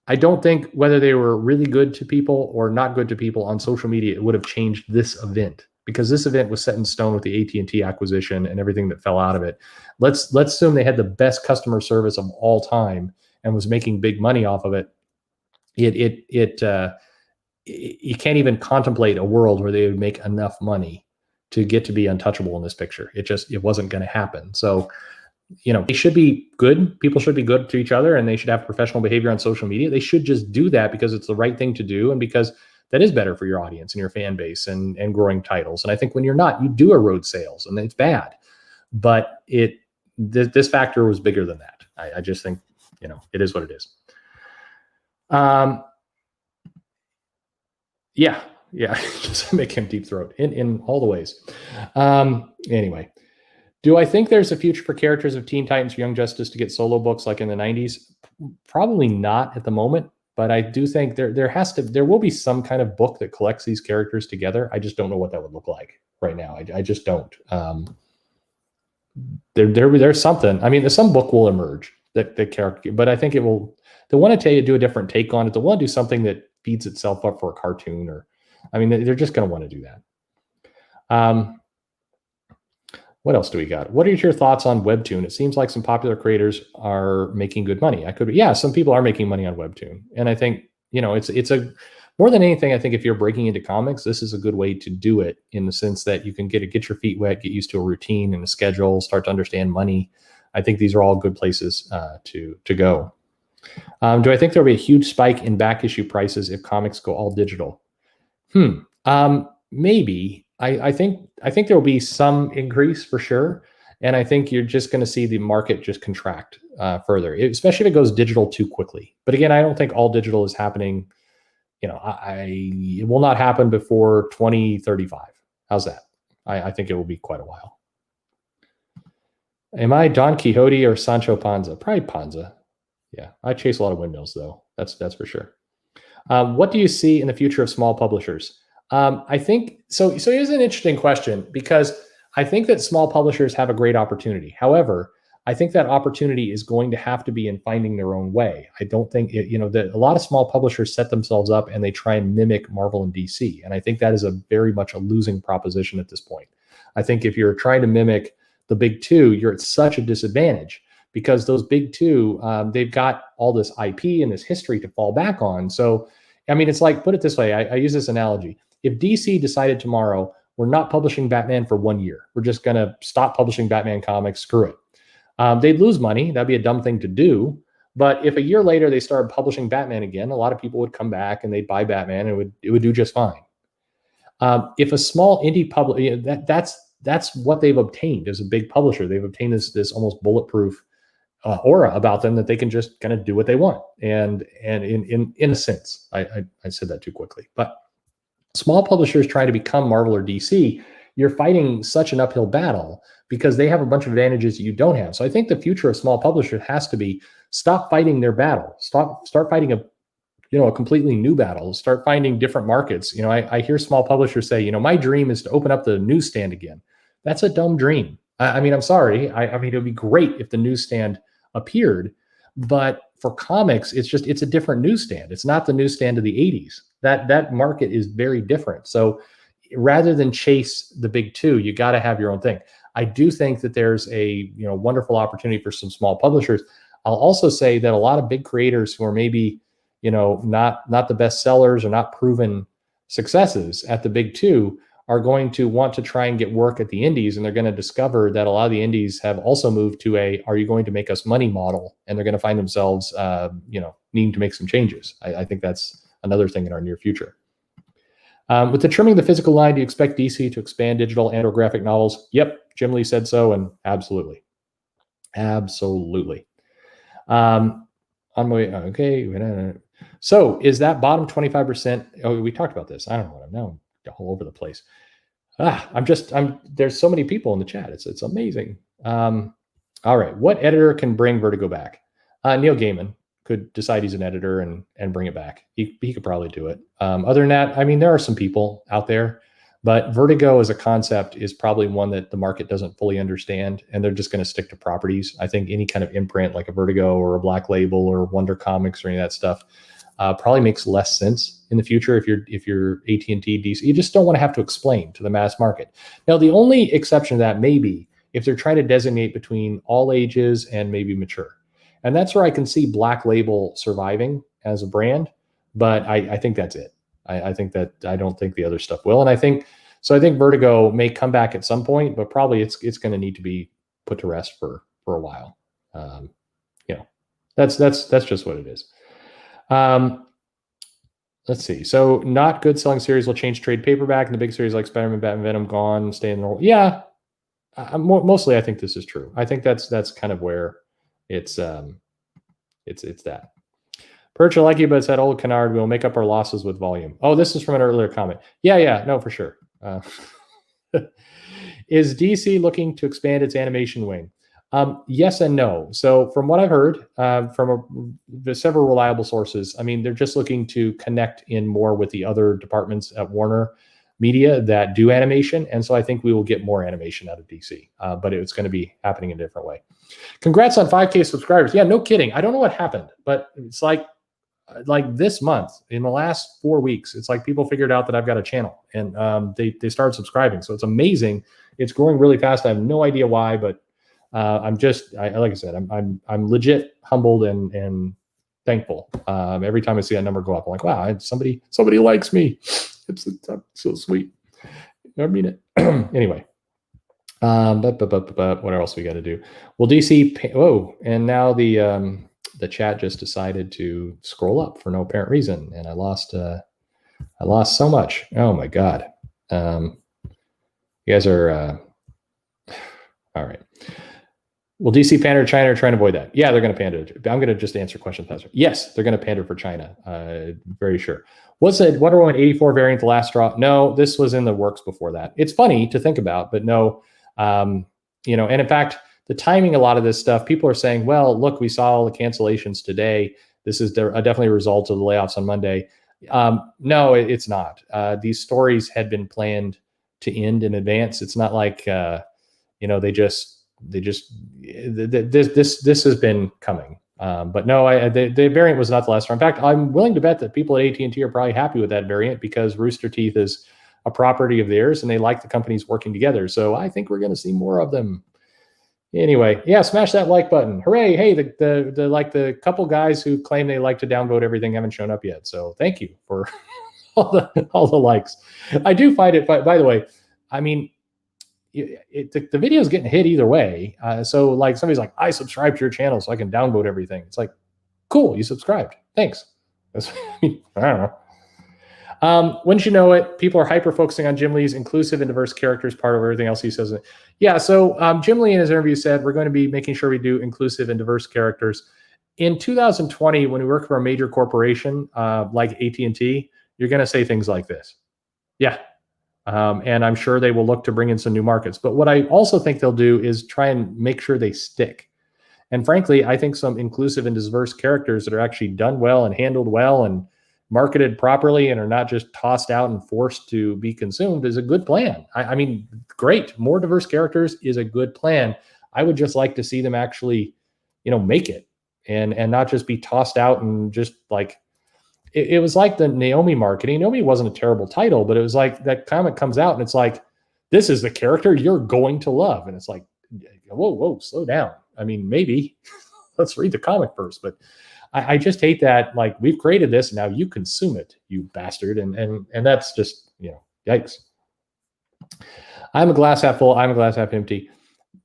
I don't think whether they were really good to people or not good to people on social media, it would have changed this event, because this event was set in stone with the AT&T acquisition and everything that fell out of it. Let's assume they had the best customer service of all time and was making big money off of it. You can't even contemplate a world where they would make enough money to get to be untouchable in this picture. It wasn't going to happen. So, they should be good. People should be good to each other, and they should have professional behavior on social media. They should just do that because it's the right thing to do, and because that is better for your audience and your fan base and growing titles. And I think when you're not, you do erode sales, and it's bad. But this factor was bigger than that. I just think, it is what it is. Yeah, just make him deep throat in all the ways. Anyway. Do I think there's a future for characters of Teen Titans or Young Justice to get solo books like in the 90s? Probably not at the moment, but I do think there will be some kind of book that collects these characters together. I just don't know what that would look like right now. I just don't. There's something. I mean, some book will emerge. the character. But I think they want to do a different take on it. They want to do something that feeds itself up for a cartoon, or, I mean, they're just going to want to do that. What else do we got? What are your thoughts on Webtoon? It seems like some popular creators are making good money. Some people are making money on Webtoon. And I think, it's a, more than anything, I think if you're breaking into comics, this is a good way to do it, in the sense that you can get your feet wet, get used to a routine and a schedule, start to understand money. I think these are all good places to go. Do I think there'll be a huge spike in back issue prices if comics go all digital? Maybe. I think there will be some increase for sure. And I think you're just going to see the market just contract further, especially if it goes digital too quickly. But again, I don't think all digital is happening. It will not happen before 2035. How's that? I think it will be quite a while. Am I Don Quixote or Sancho Panza? Probably Panza. Yeah, I chase a lot of windmills, though. That's for sure. What do you see in the future of small publishers? I think so. Here's an interesting question, because I think that small publishers have a great opportunity. However, I think that opportunity is going to have to be in finding their own way. I don't think that a lot of small publishers set themselves up and they try and mimic Marvel and DC, and I think that is very much a losing proposition at this point. I think if you're trying to mimic the big two, you're at such a disadvantage, because those big two, they've got all this IP and this history to fall back on. So, I mean, it's like, put it this way, I use this analogy. If DC decided tomorrow, we're not publishing Batman for 1 year, we're just going to stop publishing Batman comics, screw it. They'd lose money. That'd be a dumb thing to do. But if a year later they started publishing Batman again, a lot of people would come back and they'd buy Batman, and it would do just fine. If a small indie publisher, that's what they've obtained as a big publisher. They've obtained this almost bulletproof aura about them, that they can just kind of do what they want. And in a sense, I said that too quickly, but small publishers try to become Marvel or DC, you're fighting such an uphill battle, because they have a bunch of advantages that you don't have. So I think the future of small publishers has to be, stop fighting their battle, start fighting a completely new battle, start finding different markets. I hear small publishers say, my dream is to open up the newsstand again. That's a dumb dream. I mean, I'm sorry. I mean, it would be great if the newsstand appeared, but for comics, it's a different newsstand. It's not the newsstand of the 80s. That market is very different. So rather than chase the big two, you got to have your own thing. I do think that there's a wonderful opportunity for some small publishers. I'll also say that a lot of big creators who are maybe not the best sellers or not proven successes at the big two are going to want to try and get work at the indies, and they're going to discover that a lot of the indies have also moved to are you going to make us money model, and they're going to find themselves needing to make some changes. I think that's another thing in our near future. With the trimming of the physical line, do you expect DC to expand digital and or graphic novels? Yep, Jim Lee said so, and absolutely. On my way, okay. So is that bottom 25%? Oh, we talked about this. I don't know what I'm now all over the place. There's so many people in the chat. It's amazing. All right. What editor can bring Vertigo back? Neil Gaiman could decide he's an editor and bring it back. He could probably do it. Other than that, I mean, there are some people out there, but Vertigo as a concept is probably one that the market doesn't fully understand, and they're just going to stick to properties. I think any kind of imprint like a Vertigo or a Black Label or Wonder Comics or any of that stuff probably makes less sense in the future. If you're AT&T, DC, you just don't want to have to explain to the mass market. Now, the only exception to that may be if they're trying to designate between all ages and maybe mature. And that's where I can see Black Label surviving as a brand, but I think that's it. I think that I don't think the other stuff will. And I think Vertigo may come back at some point, but probably it's going to need to be put to rest for a while. That's just what it is. Let's see. So not good selling series will change trade paperback, and the big series like Spider-Man, Batman, Venom gone, stay in the role. Yeah. Mostly I think this is true. I think that's kind of where it's that. Perch, I like you, but it's that old canard. We'll make up our losses with volume. Oh, this is from an earlier comment. Yeah, no, for sure. Is DC looking to expand its animation wing? Yes and no. So from what I've heard from several reliable sources, I mean, they're just looking to connect in more with the other departments at Warner. media that do animation. And so I think we will get more animation out of DC, but it's going to be happening in a different way. Congrats on 5K subscribers. Yeah, no kidding. I don't know what happened, but it's like this month, in the last 4 weeks, it's like people figured out that I've got a channel, and they started subscribing. So it's amazing. It's growing really fast. I have no idea why, but I'm just, like I said, I'm legit humbled and thankful. Every time I see that number go up, I'm like, wow, somebody likes me. It's so sweet. I mean it. Anyway. But what else we got to do? Well, DC. Whoa! And now the chat just decided to scroll up for no apparent reason, and I lost so much. Oh my god! You guys are all right. Will DC pander to China or trying to avoid that? Yeah, they're going to pander. I'm going to just answer questions faster. Yes, they're going to pander for China. Very sure. Was it Wonder Woman 84 variant the last straw? No, this was in the works before that. It's funny to think about, but no. And in fact, the timing, a lot of this stuff, people are saying, well, look, we saw all the cancellations today. This is definitely a result of the layoffs on Monday. No, it's not. These stories had been planned to end in advance. It's not like, this has been coming. But no, the variant was not the last straw. In fact, I'm willing to bet that people at AT&T are probably happy with that variant because Rooster Teeth is a property of theirs and they like the companies working together. So I think we're going to see more of them. Anyway, yeah, smash that like button. Hooray. Hey, the couple guys who claim they like to downvote everything haven't shown up yet. So thank you for all the likes. I do find it, by the way, I mean, the video is getting hit either way. So like somebody's like, I subscribe to your channel so I can downvote everything. It's like, cool, you subscribed. Thanks. I don't know. Wouldn't you know it? People are hyper focusing on Jim Lee's inclusive and diverse characters, part of everything else he says. Yeah. So Jim Lee in his interview said, we're going to be making sure we do inclusive and diverse characters. In 2020, when we work for a major corporation like AT&T, you're going to say things like this. Yeah. And I'm sure they will look to bring in some new markets. But what I also think they'll do is try and make sure they stick. And frankly, I think some inclusive and diverse characters that are actually done well and handled well and marketed properly and are not just tossed out and forced to be consumed is a good plan. I mean, great. More diverse characters is a good plan. I would just like to see them actually, make it and not just be tossed out and just like, it was like the Naomi marketing. Naomi wasn't a terrible title, but it was like that comic comes out and it's like, this is the character you're going to love. And it's like, whoa, slow down. I mean, maybe let's read the comic first, but I just hate that. Like, we've created this, now you consume it, you bastard. And that's just, yikes. I'm a glass half full. I'm a glass half empty.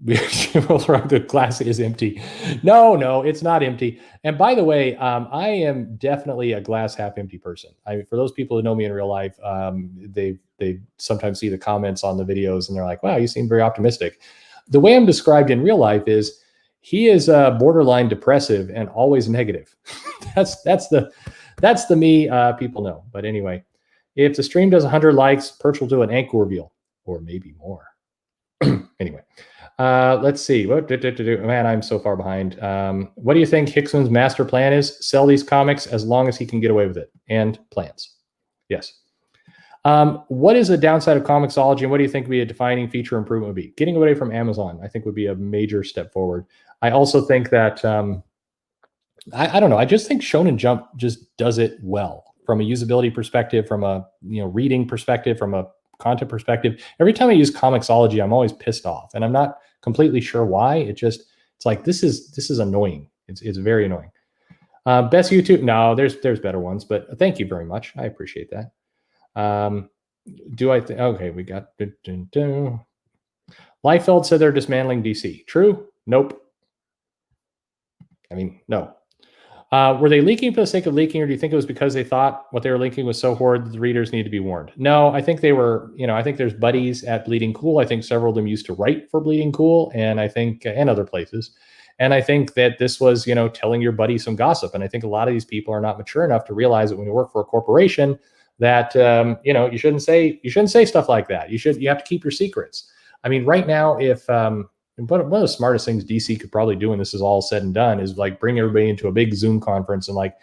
The glass is empty. No, it's not empty. And by the way, I am definitely a glass half empty person. For those people who know me in real life, they sometimes see the comments on the videos and they're like, wow, you seem very optimistic. The way I'm described in real life is he is borderline depressive and always negative. that's the me people know. But anyway, if the stream does 100 likes, Perch will do an ankle reveal or maybe more. Anyway. Let's see. Man, I'm so far behind. What do you think Hicksman's master plan is? Sell these comics as long as he can get away with it. And plans. Yes. What is the downside of Comicsology, and what do you think would be a defining feature improvement would be? Getting away from Amazon, I think, would be a major step forward. I also think that, I don't know. I just think Shonen Jump just does it well from a usability perspective, from a reading perspective, from a content perspective. Every time I use Comicsology, I'm always pissed off, and I'm not completely sure why. It's like this is annoying. It's very annoying. Best YouTube? No, there's better ones, but thank you very much. I appreciate that. Okay, we got Liefeld said they're dismantling DC. True? Nope. I mean, no. Were they leaking for the sake of leaking, or do you think it was because they thought what they were leaking was so horrid that the readers need to be warned? No, I think they were, I think there's buddies at Bleeding Cool. I think several of them used to write for Bleeding Cool, and I think, and other places. And I think that this was, telling your buddy some gossip. And I think a lot of these people are not mature enough to realize that when you work for a corporation that, you shouldn't say stuff like that. You have to keep your secrets. I mean, right now, if, one of the smartest things DC could probably do when this is all said and done is like bring everybody into a big Zoom conference and like,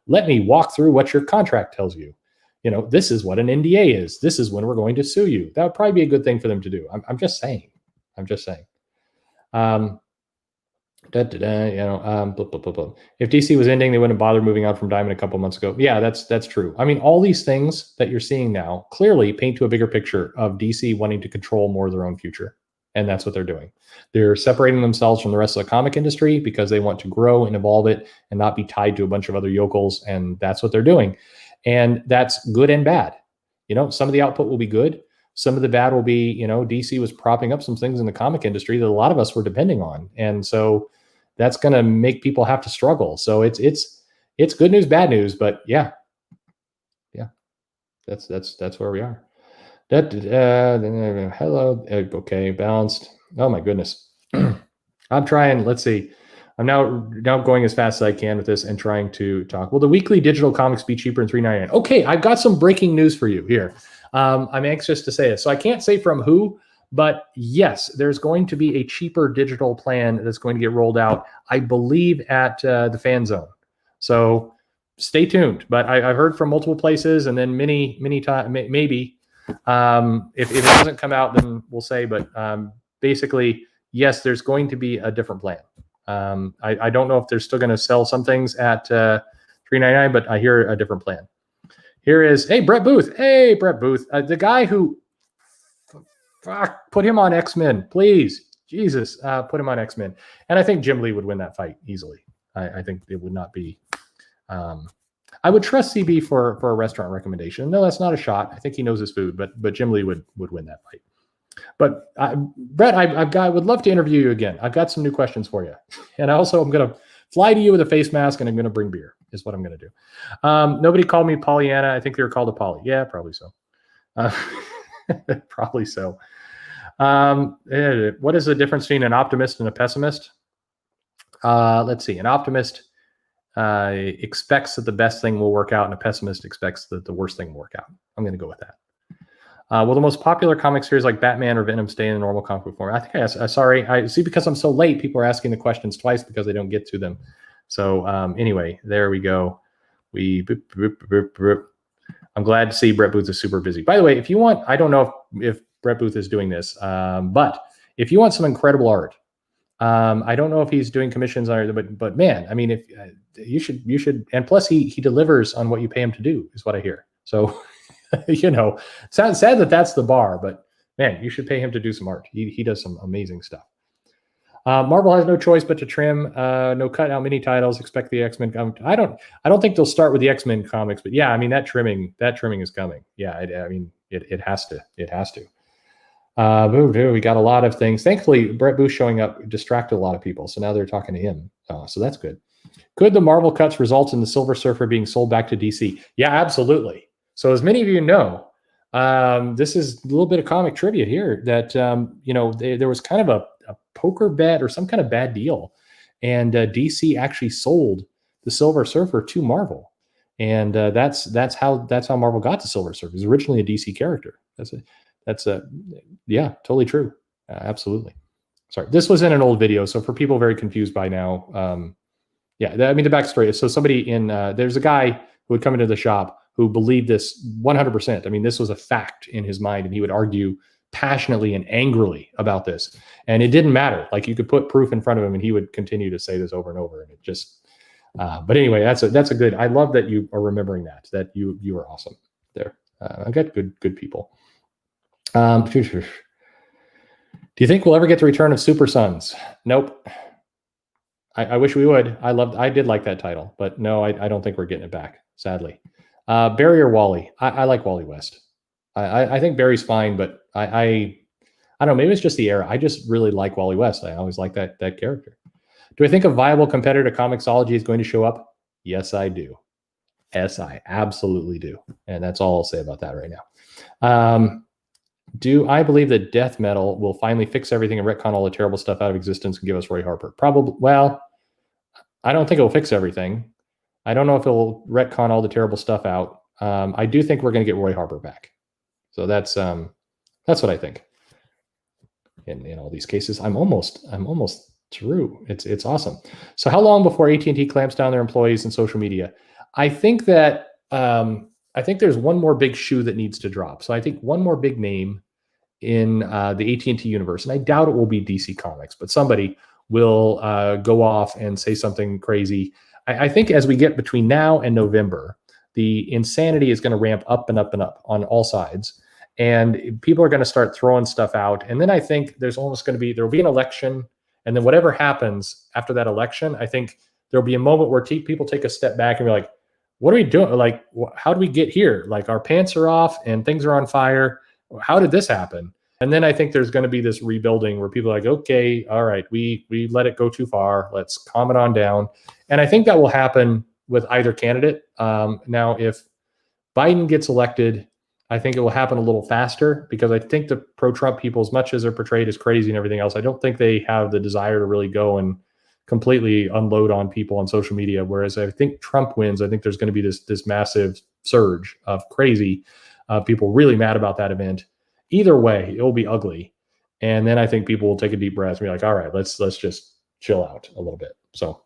let me walk through what your contract tells you. this is what an NDA is. This is when we're going to sue you. That would probably be a good thing for them to do. I'm just saying. I'm just saying. Blah, blah, blah, blah. If DC was ending, they wouldn't bother moving out from Diamond a couple months ago. Yeah, that's true. I mean, all these things that you're seeing now clearly paint to a bigger picture of DC wanting to control more of their own future. And that's what they're doing. They're separating themselves from the rest of the comic industry because they want to grow and evolve it and not be tied to a bunch of other yokels. And that's what they're doing. And that's good and bad. Some of the output will be good. Some of the bad will be, DC was propping up some things in the comic industry that a lot of us were depending on. And so that's going to make people have to struggle. So it's good news, bad news, but yeah, that's where we are. Hello. Okay. Balanced. Oh my goodness. I'm trying, let's see. I'm now going as fast as I can with this and trying to talk. Will the weekly digital comics be cheaper than $3.99? Okay. I've got some breaking news for you here. I'm anxious to say this. So I can't say from who, but yes, there's going to be a cheaper digital plan that's going to get rolled out, I believe, at the Fan Zone. So stay tuned. But I've heard from multiple places, and then many times, maybe if it doesn't come out, then we'll say. But basically, yes, there's going to be a different plan. I don't know if they're still going to sell some things at $3.99, but I hear a different plan. Here is, hey, Brett Booth. Hey, Brett Booth. The guy who, put him on X-Men, please. Jesus, put him on X-Men. And I think Jim Lee would win that fight easily. I think it would not be. I would trust CB for a restaurant recommendation. No, that's not a shot. I think he knows his food, but Jim Lee would win that fight. But Brett, I would love to interview you again. I've got some new questions for you. And also I'm going to fly to you with a face mask, and I'm going to bring beer is what I'm going to do. Nobody called me Pollyanna. I think they were called a Polly. Yeah, probably so. Probably so. What is the difference between an optimist and a pessimist? Let's see. An optimist expects that the best thing will work out, and a pessimist expects that the worst thing will work out. I'm going to go with that. Will the most popular comic series like Batman or Venom stay in the normal comic book form? I think I asked. Sorry, I see, because I'm so late, people are asking the questions twice because they don't get to them. So anyway, there we go. I'm glad to see Brett Booth is super busy. By the way, if you want, I don't know if Brett Booth is doing this, but if you want some incredible art, I don't know if he's doing commissions on it, but man, I mean, if you should, and plus he delivers on what you pay him to do, is what I hear. So. Sounds sad that that's the bar, but man, you should pay him to do some art. He does some amazing stuff. Marvel has no choice but to trim, no cut out mini titles. Expect the X-Men. I don't think they'll start with the X-Men comics, but yeah, I mean that trimming is coming. Yeah, I mean it has to. It has to. We got a lot of things. Thankfully, Brett Booth showing up distracted a lot of people, so now they're talking to him. So that's good. Could the Marvel cuts result in the Silver Surfer being sold back to DC? Yeah, absolutely. So as many of you know, this is a little bit of comic trivia here that, there was kind of a poker bet or some kind of bad deal. And DC actually sold the Silver Surfer to Marvel. And that's how Marvel got the Silver Surfer. It was originally a DC character. Yeah, totally true. Absolutely. Sorry, this was in an old video. So for people very confused by now, the backstory is, so somebody there's a guy who would come into the shop who believed this 100%. I mean, this was a fact in his mind, and he would argue passionately and angrily about this. And it didn't matter. Like, you could put proof in front of him, and he would continue to say this over and over. And it just, but anyway, that's a good. I love that you are remembering that you are awesome there. I got good people. Do you think we'll ever get the return of Super Sons? Nope. I wish we would. I did like that title, but no, I don't think we're getting it back, sadly. Barry or Wally? I like Wally West. I think Barry's fine, but I don't know. Maybe it's just the era. I just really like Wally West. I always like that character. Do I think a viable competitor to Comicsology is going to show up? Yes, I do. Yes, I absolutely do. And that's all I'll say about that right now. Do I believe that death metal will finally fix everything and retcon all the terrible stuff out of existence and give us Roy Harper? Probably. Well, I don't think it'll fix everything. I don't know if it'll retcon all the terrible stuff out. I do think we're going to get Roy Harper back. So that's what I think. In all these cases, I'm almost true. It's awesome. So how long before AT&T clamps down their employees and social media? I think that I think there's one more big shoe that needs to drop. So I think one more big name in the AT&T universe, and I doubt it will be DC Comics, but somebody will go off and say something crazy. I think as we get between now and November, the insanity is going to ramp up and up and up on all sides. And people are going to start throwing stuff out. And then I think there's almost going to be, there'll be an election. And then whatever happens after that election, I think there'll be a moment where people take a step back and be like, what are we doing? Like, how do we get here? Like, our pants are off and things are on fire. How did this happen? And then I think there's going to be this rebuilding where people are like, okay, all right, we let it go too far. Let's calm it on down. And I think that will happen with either candidate. Now, if Biden gets elected, I think it will happen a little faster because I think the pro-Trump people, as much as they're portrayed as crazy and everything else, I don't think they have the desire to really go and completely unload on people on social media. Whereas I think Trump wins, I think there's going to be this massive surge of crazy people really mad about that event. Either way, it will be ugly. And then I think people will take a deep breath and be like, all right, let's just chill out a little bit. So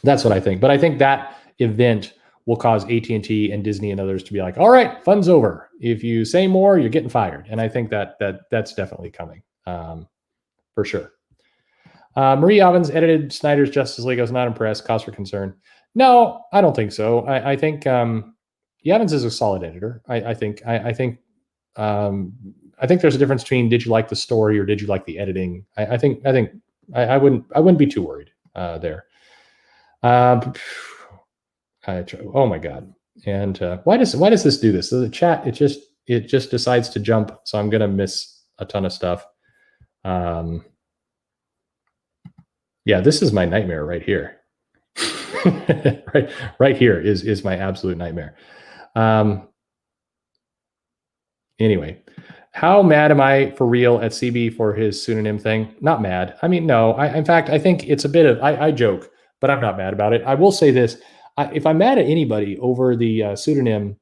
that's what I think. But I think that event will cause AT&T and Disney and others to be like, all right, fun's over. If you say more, you're getting fired. And I think that's definitely coming for sure. Marie Evans edited Snyder's Justice League. I was not impressed. Cause for concern. No, I don't think so. I think Evans is a solid editor. I think there's a difference between did you like the story or did you like the editing. I wouldn't be too worried there. Oh my God! And why does this do this? So the chat it just decides to jump. So I'm gonna miss a ton of stuff. Yeah, this is my nightmare right here. right here is my absolute nightmare. Anyway, how mad am I for real at CB for his pseudonym thing? Not mad. I mean, no. In fact, I think it's a bit of, I joke, but I'm not mad about it. I will say this. If I'm mad at anybody over the pseudonym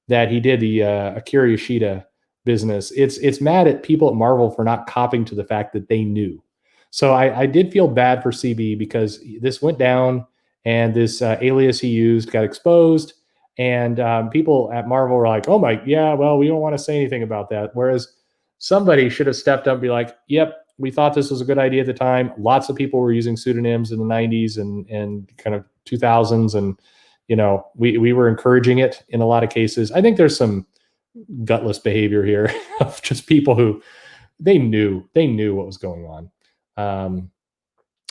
that he did, the Akira Yoshida business, it's mad at people at Marvel for not copping to the fact that they knew. So I did feel bad for CB because this went down and this alias he used got exposed. And people at Marvel were like, oh my, yeah, well, we don't want to say anything about that. Whereas somebody should have stepped up and be like, yep, we thought this was a good idea at the time. Lots of people were using pseudonyms in the 90s and kind of 2000s. And, you know, we were encouraging it in a lot of cases. I think there's some gutless behavior here of just people who they knew what was going on.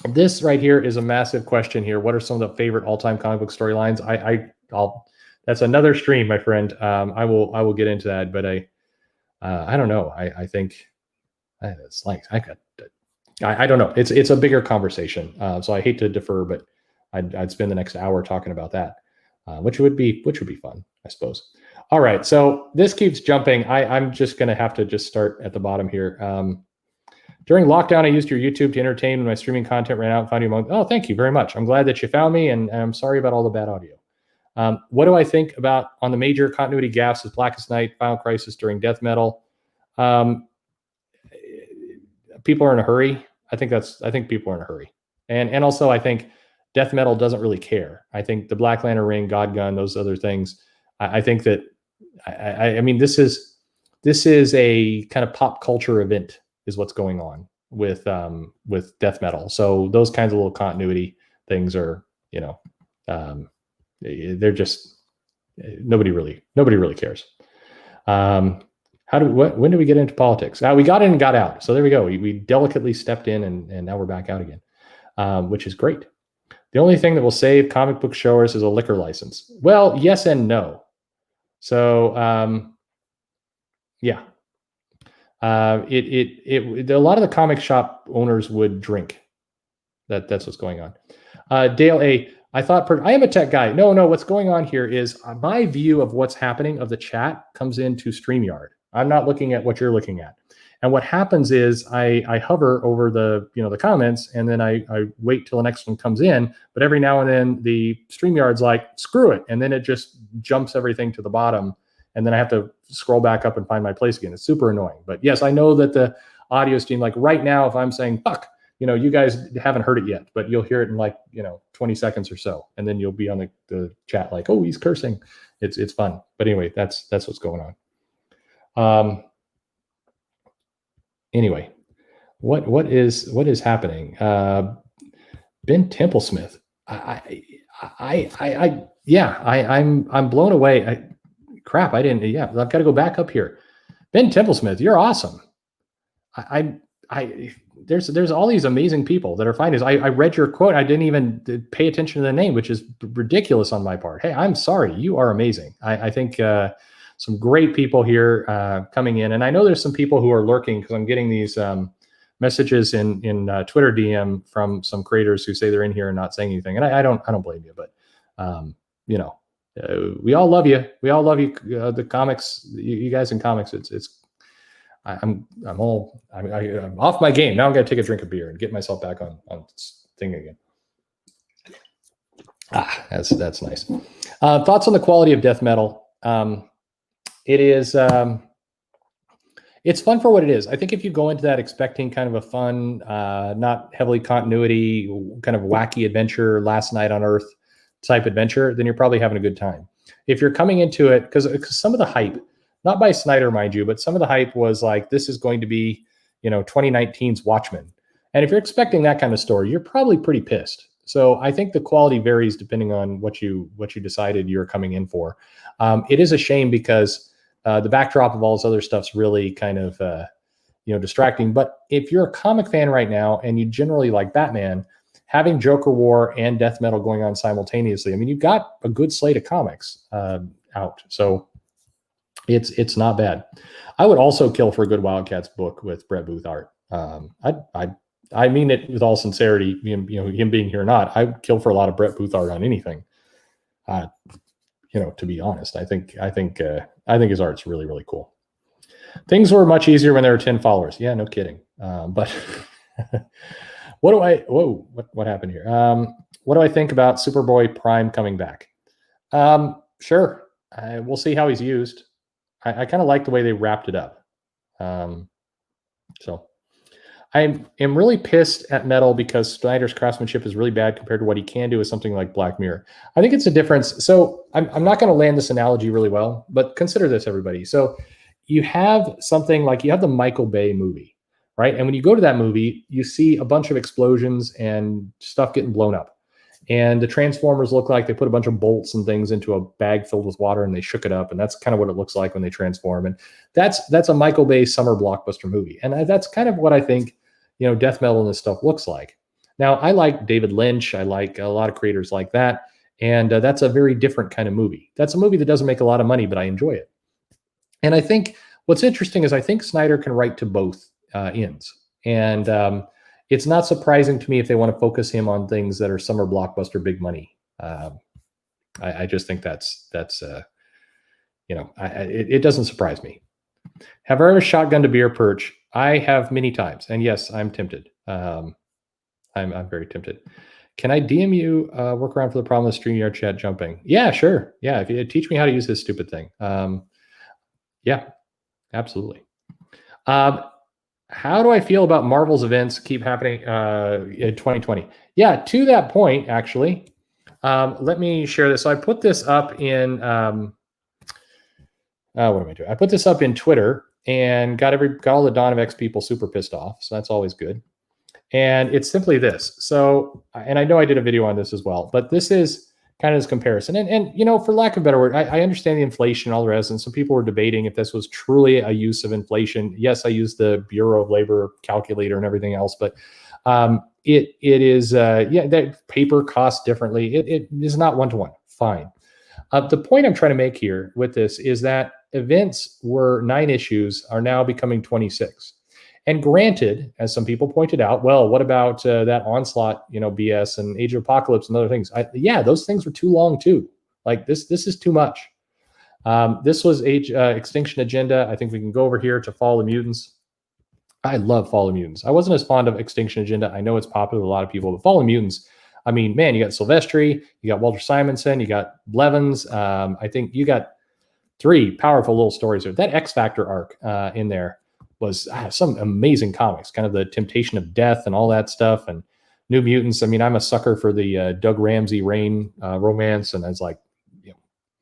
This right here is a massive question here. What are some of the favorite all-time comic book storylines? I'll that's another stream, my friend. I will get into that, but I don't know. I think it's like I don't know. It's a bigger conversation. So I hate to defer, but I'd spend the next hour talking about that, which would be fun, I suppose. All right. So this keeps jumping. I'm just going to have to just start at the bottom here. During lockdown, I used your YouTube to entertain when my streaming content ran out and found you among. Oh, thank you very much. I'm glad that you found me, and I'm sorry about all the bad audio. What do I think about on the major continuity gaps as Blackest Night, Final Crisis during Death Metal? People are in a hurry. I think people are in a hurry. And also I think Death Metal doesn't really care. I think the Black Lantern Ring, God Gun, those other things. I think that I mean this is a kind of pop culture event is what's going on with Death Metal. So those kinds of little continuity things are, you know, they're just nobody really cares. When did we get into politics? We got in and got out. So there we go. We delicately stepped in and now we're back out again, which is great. The only thing that will save comic book showers is a liquor license. Well, yes and no. So yeah, a lot of the comic shop owners would drink. That's what's going on. Dale A. I thought I am a tech guy. No. What's going on here is my view of what's happening of the chat comes into StreamYard. I'm not looking at what you're looking at. And what happens is I hover over the comments and then I wait till the next one comes in. But every now and then the StreamYard's like, screw it. And then it just jumps everything to the bottom. And then I have to scroll back up and find my place again. It's super annoying. But yes, I know that the audio stream, like right now, if I'm saying fuck, you guys haven't heard it yet, but you'll hear it in like 20 seconds or so, and then you'll be on the chat like, oh, he's cursing. It's fun. But anyway, that's what's going on. Anyway, what is happening? Ben Templesmith. I'm blown away. Crap, I didn't. Yeah, I've got to go back up here. Ben Templesmith, you're awesome. There's all these amazing people that are finding. I read your quote. I didn't even pay attention to the name, which is ridiculous on my part. Hey, I'm sorry. You are amazing. I think some great people here coming in, and I know there's some people who are lurking because I'm getting these messages in Twitter DM from some creators who say they're in here and not saying anything, and I don't blame you, but we all love you. We all love you. The comics, you guys in comics. I'm off my game now. I'm gonna take a drink of beer and get myself back on this thing again. That's nice. Thoughts on the quality of death metal? It is. It's fun for what it is. I think if you go into that expecting kind of a fun, not heavily continuity, kind of wacky adventure, Last Night on Earth type adventure, then you're probably having a good time. If you're coming into it, because some of the hype, not by Snyder, mind you, but some of the hype was like, this is going to be, 2019's Watchmen. And if you're expecting that kind of story, you're probably pretty pissed. So I think the quality varies depending on what you decided you're coming in for. It is a shame because the backdrop of all this other stuff's really kind of, distracting. But if you're a comic fan right now and you generally like Batman, having Joker War and death metal going on simultaneously, I mean, you've got a good slate of comics out. So it's not bad. I would also kill for a good Wildcats book with Brett Booth art. I mean it with all sincerity. Him being here or not, I'd kill for a lot of Brett Booth art on anything. To be honest, I think his art's really, really cool. Things were much easier when there were 10 followers. Yeah, no kidding. But what happened here? What do I think about Superboy Prime coming back? Sure. We'll see how he's used. I kind of like the way they wrapped it up. So I am really pissed at Metal because Snyder's craftsmanship is really bad compared to what he can do with something like Black Mirror. I think it's a difference. So I'm not going to land this analogy really well, but consider this, everybody. So you have something like you have the Michael Bay movie, right? And when you go to that movie, you see a bunch of explosions and stuff getting blown up. And the Transformers look like they put a bunch of bolts and things into a bag filled with water and they shook it up. And that's kind of what it looks like when they transform. And that's a Michael Bay summer blockbuster movie. And that's kind of what I think, death metal and this stuff looks like. Now, I like David Lynch. I like a lot of creators like that. And that's a very different kind of movie. That's a movie that doesn't make a lot of money, but I enjoy it. And I think what's interesting is I think Snyder can write to both ends. And it's not surprising to me if they want to focus him on things that are summer blockbuster, big money. I just think that's it doesn't surprise me. Have I ever shotgunned a beer, Perch? I have many times, and yes, I'm tempted. I'm very tempted. Can I DM you work around for the problem of StreamYard chat jumping? Yeah, sure. Yeah, if you teach me how to use this stupid thing. Yeah, absolutely. How do I feel about Marvel's events keep happening in 2020? Yeah, to that point, actually, let me share this. So I put this up in, what am I doing? I put this up in Twitter and got all the Dawn of X people super pissed off. So that's always good. And it's simply this. So, and I know I did a video on this as well, but this is kind of this comparison. And for lack of a better word, I understand the inflation and all the rest. And some people were debating if this was truly a use of inflation. Yes, I use the Bureau of Labor calculator and everything else, but it is, that paper costs differently. It is not one-to-one. Fine. The point I'm trying to make here with this is that events were 9 issues are now becoming 26. And granted, as some people pointed out, well, what about that Onslaught, BS and Age of Apocalypse and other things? Those things were too long too. Like this is too much. This was Extinction Agenda. I think we can go over here to Fall of the Mutants. I love Fall of the Mutants. I wasn't as fond of Extinction Agenda. I know it's popular with a lot of people, but Fall of the Mutants, I mean, man, you got Silvestri, you got Walter Simonson, you got Blevins. I think you got 3 powerful little stories there. That X Factor arc in there was some amazing comics, kind of the Temptation of Death and all that stuff, and New Mutants. I mean, I'm a sucker for the Doug Ramsey Rain romance, and I was like,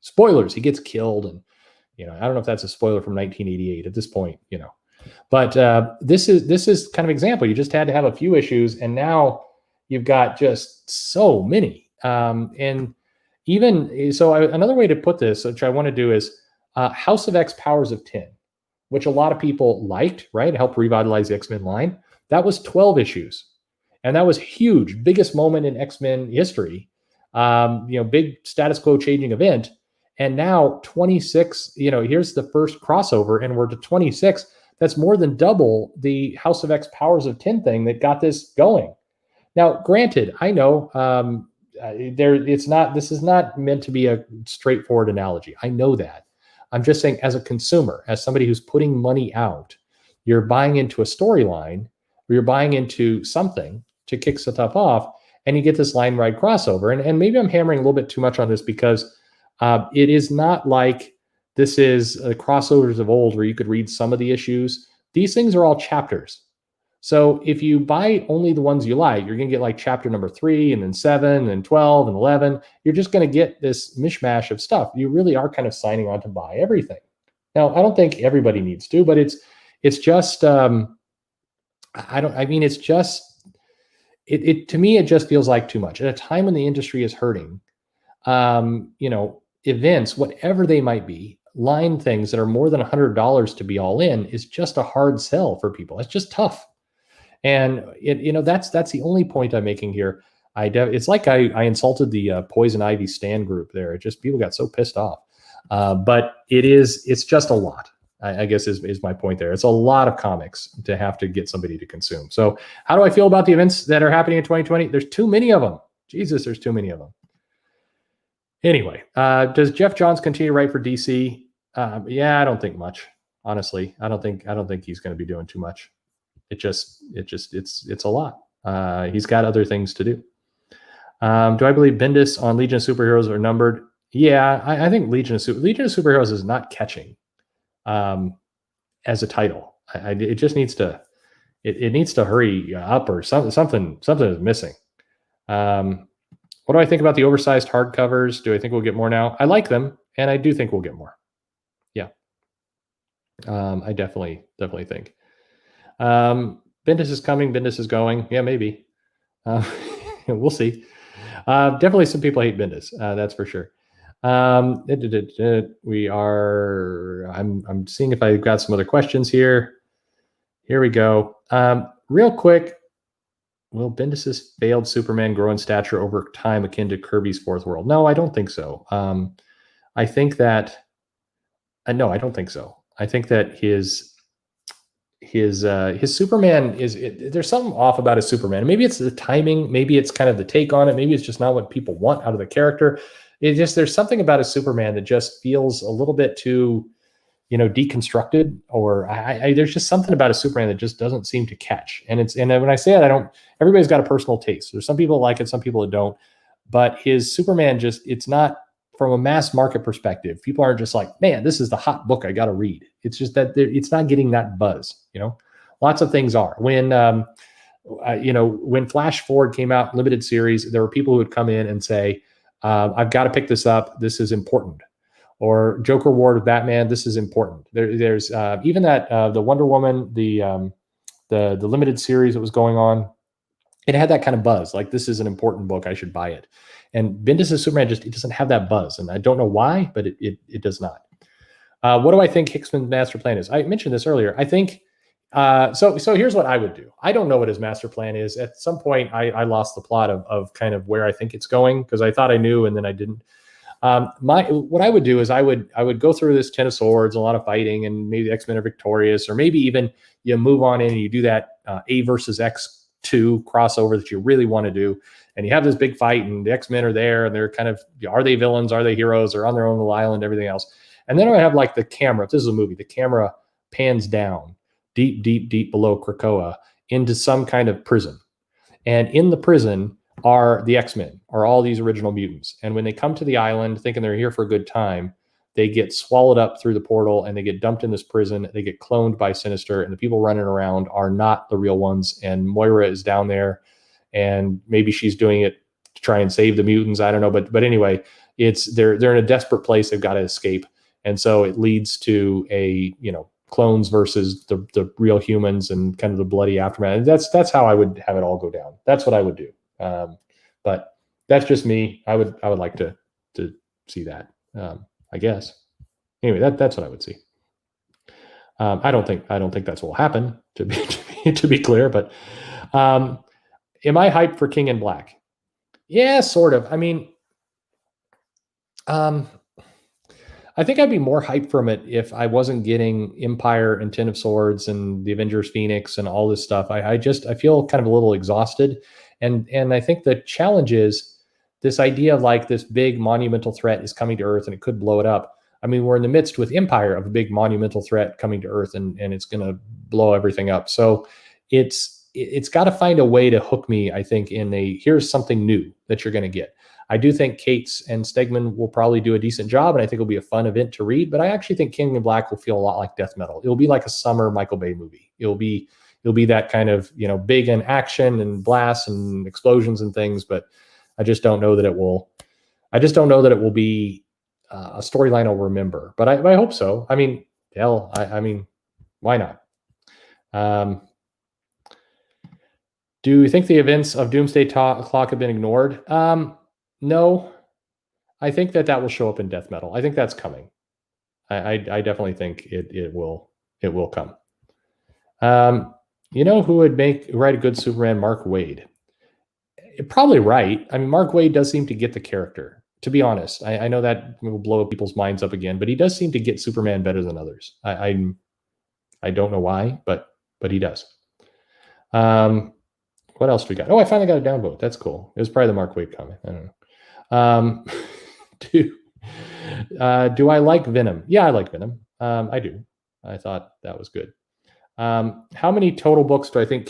spoilers, he gets killed, and I don't know if that's a spoiler from 1988 at this point, but this is kind of example. You just had to have a few issues, and now you've got just so many. And even so, another way to put this, which I want to do, is House of X Powers of 10, which a lot of people liked, right? It helped revitalize the X-Men line. That was 12 issues. And that was huge, biggest moment in X-Men history. Big status quo changing event. And now 26, here's the first crossover, and we're to 26. That's more than double the House of X Powers of 10 thing that got this going. Now, granted, I know this is not meant to be a straightforward analogy. I know that. I'm just saying, as a consumer, as somebody who's putting money out, you're buying into a storyline, or you're buying into something to kick stuff off, and you get this line ride crossover. And maybe I'm hammering a little bit too much on this, because it is not like this is crossovers of old where you could read some of the issues. These things are all chapters. So if you buy only the ones you like, you're going to get like chapter number 3, and then 7, and 12, and 11. You're just going to get this mishmash of stuff. You really are kind of signing on to buy everything. Now, I don't think everybody needs to, but it's just, to me, it just feels like too much. At a time when the industry is hurting, events, whatever they might be, line things that are more than $100 to be all in is just a hard sell for people. It's just tough. And that's the only point I'm making here. It's like I insulted the Poison Ivy Stan group there. It just, people got so pissed off. But it's just a lot, I guess is my point there. It's a lot of comics to have to get somebody to consume. So how do I feel about the events that are happening in 2020? There's too many of them. Jesus, there's too many of them. Anyway, does Jeff Johns continue to write for DC? Yeah, I don't think much. Honestly, I don't think he's going to be doing too much. It's a lot. He's got other things to do. Do I believe Bendis on Legion of Superheroes are numbered? Yeah, I think Legion of Superheroes is not catching as a title. It just needs to it needs to hurry up, or something is missing. What do I think about the oversized hardcovers? Do I think we'll get more now? I like them, and I do think we'll get more. Yeah, I definitely think. Bendis is coming. Bendis is going. Yeah, maybe. We'll see. Definitely some people hate Bendis. That's for sure. I'm seeing if I've got some other questions here. Here we go. Real quick. Will Bendis's failed Superman grow in stature over time akin to Kirby's Fourth World? No, I don't think so. I think that no, I don't think so. I think that his Superman there's something off about his Superman. Maybe it's the timing, maybe it's kind of the take on it, maybe it's just not what people want out of the character. There's something about his Superman that just feels a little bit too, deconstructed, or there's just something about a Superman that just doesn't seem to catch. And when I say that, everybody's got a personal taste. There's some people that like it, some people that don't, but his Superman it's not, from a mass market perspective, people aren't just like, man, this is the hot book I got to read. It's just that it's not getting that buzz. Lots of things are. When Flash Forward came out, limited series, there were people who would come in and say, I've got to pick this up. This is important. Or Joker War with Batman. This is important. There's even that the Wonder Woman, the limited series that was going on. It had that kind of buzz. Like, this is an important book. I should buy it. And Bendis' Superman it doesn't have that buzz, and I don't know why, but it does not. What do I think Hickman's master plan is? I mentioned this earlier. I think so here's what I would do. I don't know what his master plan is. At some point, I lost the plot of kind of where I think it's going, because I thought I knew and then I didn't. What I would do is I would go through this 10 of Swords, a lot of fighting, and maybe the X-Men are victorious, or maybe even you move on in and you do that A versus X2 crossover that you really want to do, and you have this big fight, and the X-Men are there, and they're kind of, are they villains, are they heroes, or on their own little island, everything else. And then I have like the camera, if this is a movie, the camera pans down deep below Krakoa into some kind of prison, and in the prison are the X-Men, are all these original mutants. And when they come to the island thinking they're here for a good time, they get swallowed up through the portal and they get dumped in this prison. They get cloned by Sinister, and the people running around are not the real ones. And Moira is down there, and maybe she's doing it to try and save the mutants. I don't know, but anyway, they're in a desperate place. They've got to escape, and so it leads to a clones versus the real humans and kind of the bloody aftermath. And that's how I would have it all go down. That's what I would do. But that's just me. I would like to see that. I guess. Anyway, that's what I would see. I don't think that's what will happen. To be clear, but am I hyped for King in Black? Yeah, sort of. I mean, I think I'd be more hyped from it if I wasn't getting Empire and Ten of Swords and the Avengers Phoenix and all this stuff. I feel kind of a little exhausted, and I think the challenge is this idea of like this big monumental threat is coming to Earth and it could blow it up. I mean, we're in the midst with Empire of a big monumental threat coming to Earth and it's going to blow everything up. So it's got to find a way to hook me, I think, in here's something new that you're going to get. I do think Cates and Stegman will probably do a decent job, and I think it'll be a fun event to read, but I actually think King in Black will feel a lot like Death Metal. It'll be like a summer Michael Bay movie. It'll be that kind of, big and action and blasts and explosions and things, but I just don't know that it will be a storyline I'll remember, but I hope so. I mean, hell, I mean, why not? Do you think the events of Doomsday Clock have been ignored? No, I think that will show up in Death Metal. I think that's coming. I definitely think it will come. Who would write a good Superman? Mark Waid. Probably right. I mean, Mark Waid does seem to get the character, to be honest. I know that will blow people's minds up again, but he does seem to get Superman better than others. I don't know why, but he does. What else do we got? Oh, I finally got a downvote. That's cool. It was probably the Mark Waid comment. I don't know. Do I like Venom? Yeah, I like Venom. I do. I thought that was good. How many total books do I think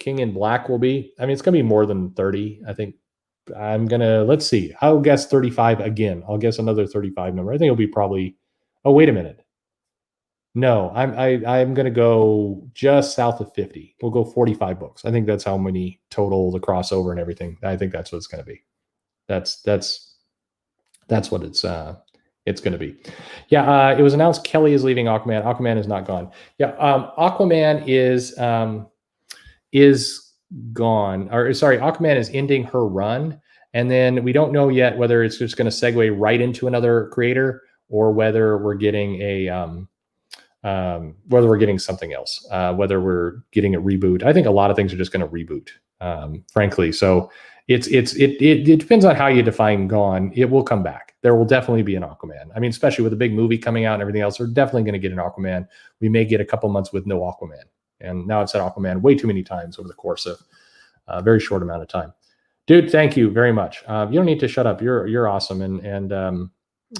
King in Black will be? I mean, it's going to be more than 30. I think let's see. I'll guess 35 again. I'll guess another 35 number. I think it'll be probably, oh, wait a minute. No, I'm going to go just south of 50. We'll go 45 books. I think that's how many total, the crossover and everything. I think that's what it's going to be. That's what it's going to be. Yeah. It was announced Kelly is leaving Aquaman. Aquaman is not gone. Yeah. Aquaman is gone, or sorry, Aquaman is ending her run. And then we don't know yet whether it's just going to segue right into another creator or whether we're getting something else, whether we're getting a reboot. I think a lot of things are just going to reboot, frankly. So it depends on how you define gone. It will come back. There will definitely be an Aquaman. I mean, especially with a big movie coming out and everything else, we're definitely going to get an Aquaman. We may get a couple months with no Aquaman. And now I've said Aquaman way too many times over the course of a very short amount of time. Dude, thank you very much. You don't need to shut up. You're awesome. And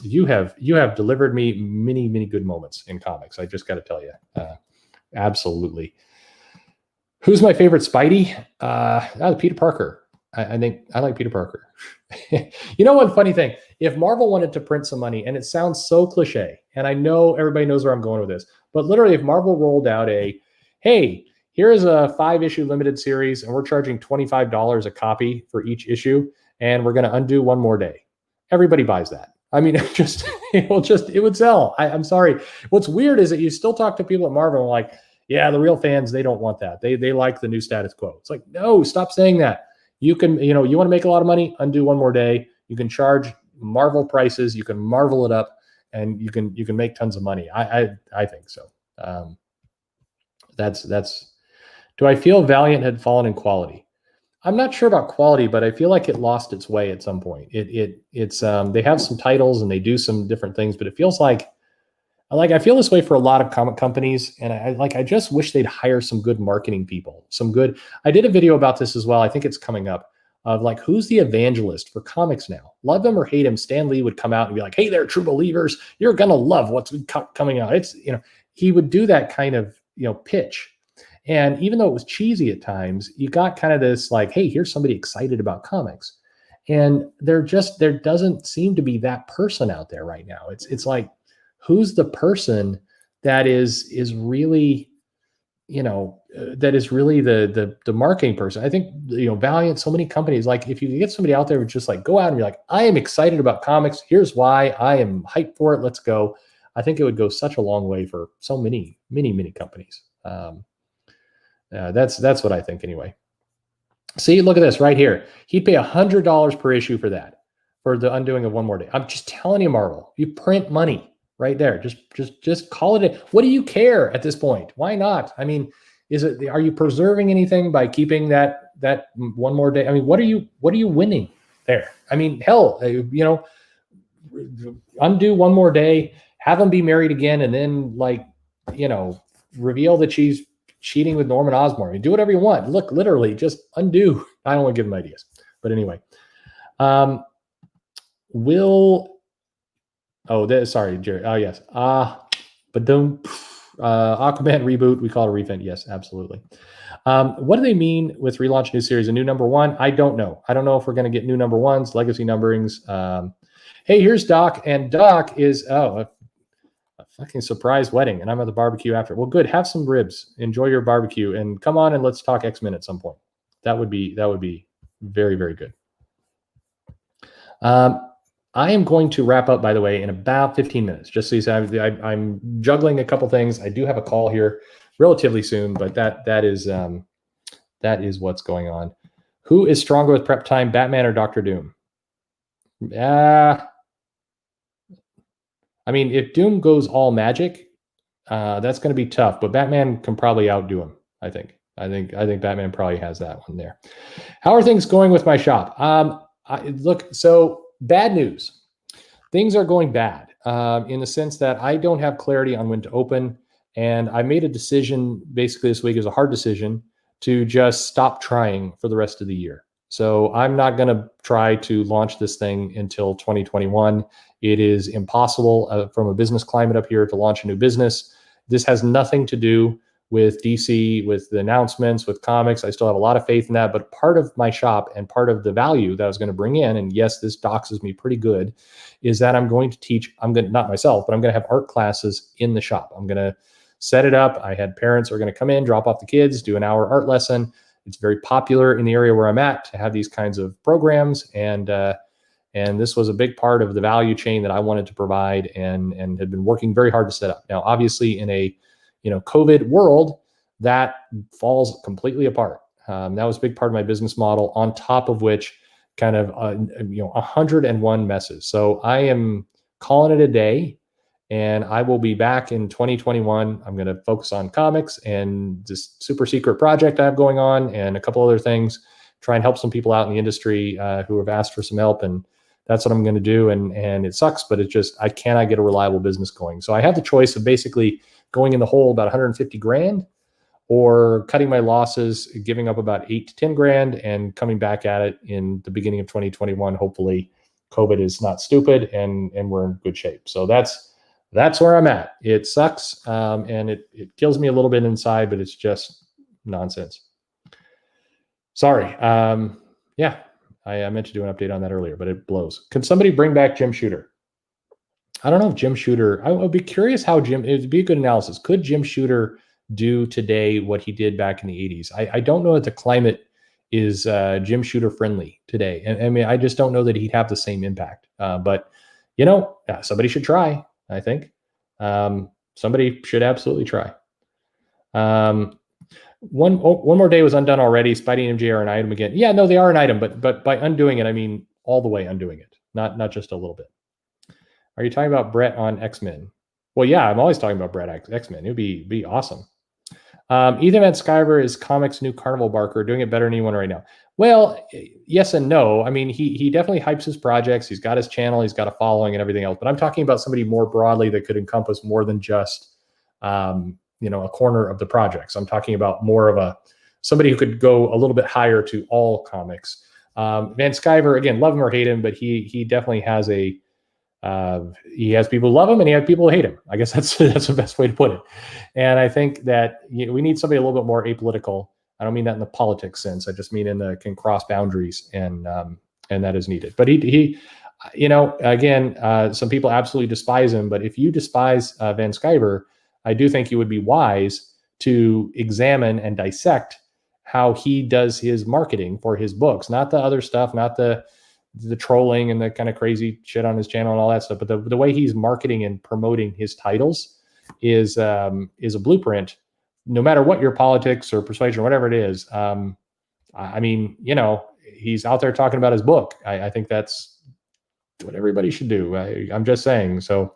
you have delivered me many, many good moments in comics. I just got to tell you, absolutely. Who's my favorite Spidey? Peter Parker. I think I like Peter Parker. You know what funny thing? If Marvel wanted to print some money, and it sounds so cliche, and I know everybody knows where I'm going with this, but literally if Marvel rolled out hey, here is a 5-issue limited series, and we're charging $25 a copy for each issue, and we're going to undo one more day. Everybody buys that. I mean, it would sell. I'm sorry. What's weird is that you still talk to people at Marvel and like, yeah, the real fans, they don't want that. They like the new status quo. It's like, no, stop saying that. You can, you want to make a lot of money, undo one more day. You can charge Marvel prices. You can Marvel it up, and you can make tons of money. I think so. That's. Do I feel Valiant had fallen in quality? I'm not sure about quality, but I feel like it lost its way at some point. It's they have some titles and they do some different things, but it feels like I feel this way for a lot of comic companies, and I just wish they'd hire some good marketing people. I did a video about this as well. I think it's coming up, of like, who's the evangelist for comics now? Love him or hate him, Stan Lee would come out and be like, hey there, true believers, you're gonna love what's coming out. It's, he would do that kind of pitch. And even though it was cheesy at times, you got kind of this like, hey, here's somebody excited about comics. And there doesn't seem to be that person out there right now. It's like, who's the person that is really, that is really the marketing person? I think, Valiant, so many companies, like if you get somebody out there who just like go out and be like, I am excited about comics. Here's why I am hyped for it. Let's go. I think it would go such a long way for so many, many, many companies. That's what I think anyway. See, look at this right here. He'd pay $100 per issue for that, for the undoing of One More Day. I'm just telling you, Marvel, you print money right there. Just call it. What do you care at this point? Why not? I mean, are you preserving anything by keeping that One More Day? I mean, what are you winning there? I mean, hell, undo One More Day, have them be married again, and then reveal that she's cheating with Norman Osborn. I mean, do whatever you want. Look, literally, just undo. I don't want to give them ideas, but anyway. Sorry, Jerry. Oh yes. Aquaman reboot. We call it a refund. Yes, absolutely. What do they mean with relaunch new series? A new number one? I don't know. I don't know if we're going to get new number ones, legacy numberings. Hey, here's Doc, and Doc is a fucking surprise wedding, and I'm at the barbecue after. Well, good. Have some ribs. Enjoy your barbecue, and come on and let's talk X-Men at some point. That would be very, very good. I am going to wrap up, by the way, in about 15 minutes. Just so you say, I'm juggling a couple things. I do have a call here relatively soon, but that is what's going on. Who is stronger with prep time, Batman or Doctor Doom? I mean, if Doom goes all magic, that's going to be tough. But Batman can probably outdo him. I think Batman probably has that one there. How are things going with my shop? So bad news. Things are going bad in the sense that I don't have clarity on when to open, and I made a decision basically this week. It was a hard decision to just stop trying for the rest of the year. So I'm not going to try to launch this thing until 2021. It is impossible from a business climate up here to launch a new business. This has nothing to do with DC, with the announcements, with comics. I still have a lot of faith in that. But part of my shop and part of the value that I was going to bring in, and yes, this doxes me pretty good, is that I'm going to teach, not myself, but I'm going to have art classes in the shop. I'm going to set it up. I had parents who are going to come in, drop off the kids, do an hour art lesson. It's very popular in the area where I'm at to have these kinds of programs. And this was a big part of the value chain that I wanted to provide and had been working very hard to set up. Now, obviously, in a COVID world, that falls completely apart. That was a big part of my business model, on top of which kind of 101 messes. So I am calling it a day, and I will be back in 2021. I'm going to focus on comics and this super secret project I have going on and a couple other things, try and help some people out in the industry who have asked for some help. And that's what I'm going to do. And it sucks, but I cannot get a reliable business going. So I have the choice of basically going in the hole about 150 grand, or cutting my losses, giving up about 8 to 10 grand, and coming back at it in the beginning of 2021. Hopefully COVID is not stupid and we're in good shape. So that's where I'm at. It sucks. And it kills me a little bit inside, but it's just nonsense. Sorry. Yeah, I meant to do an update on that earlier, but it blows. Can somebody bring back Jim Shooter? I don't know if Jim Shooter, I would be curious how it would be a good analysis. Could Jim Shooter do today what he did back in the 80s? I don't know that the climate is Jim Shooter friendly today. And I mean, I just don't know that he'd have the same impact. But, somebody should try, I think. Somebody should absolutely try. One More Day was undone already. Spidey and MJ are an item again. Yeah, no, they are an item, but by undoing it, I mean all the way undoing it, not just a little bit. Are you talking about Brett on X-Men? Well, yeah, I'm always talking about Brett X-Men. It would be awesome. Ethan Van Sciver is comics' new Carnival Barker, doing it better than anyone right now. Well, yes and no. I mean, he definitely hypes his projects. He's got his channel. He's got a following and everything else. But I'm talking about somebody more broadly that could encompass more than just, a corner of the projects. I'm talking about more of somebody who could go a little bit higher to all comics. Van Sciver, again, love him or hate him, but he definitely has he has people who love him and he has people who hate him. I guess that's the best way to put it. And I think that we need somebody a little bit more apolitical. I don't mean that in the politics sense. I just mean can cross boundaries and and that is needed. But he again, some people absolutely despise him. But if you despise Van Sciver, I do think you would be wise to examine and dissect how he does his marketing for his books, not the other stuff, not the trolling and the kind of crazy shit on his channel and all that stuff, but the way he's marketing and promoting his titles is a blueprint, no matter what your politics or persuasion or whatever it is. I mean, he's out there talking about his book. I think that's what everybody should do. I'm just saying. So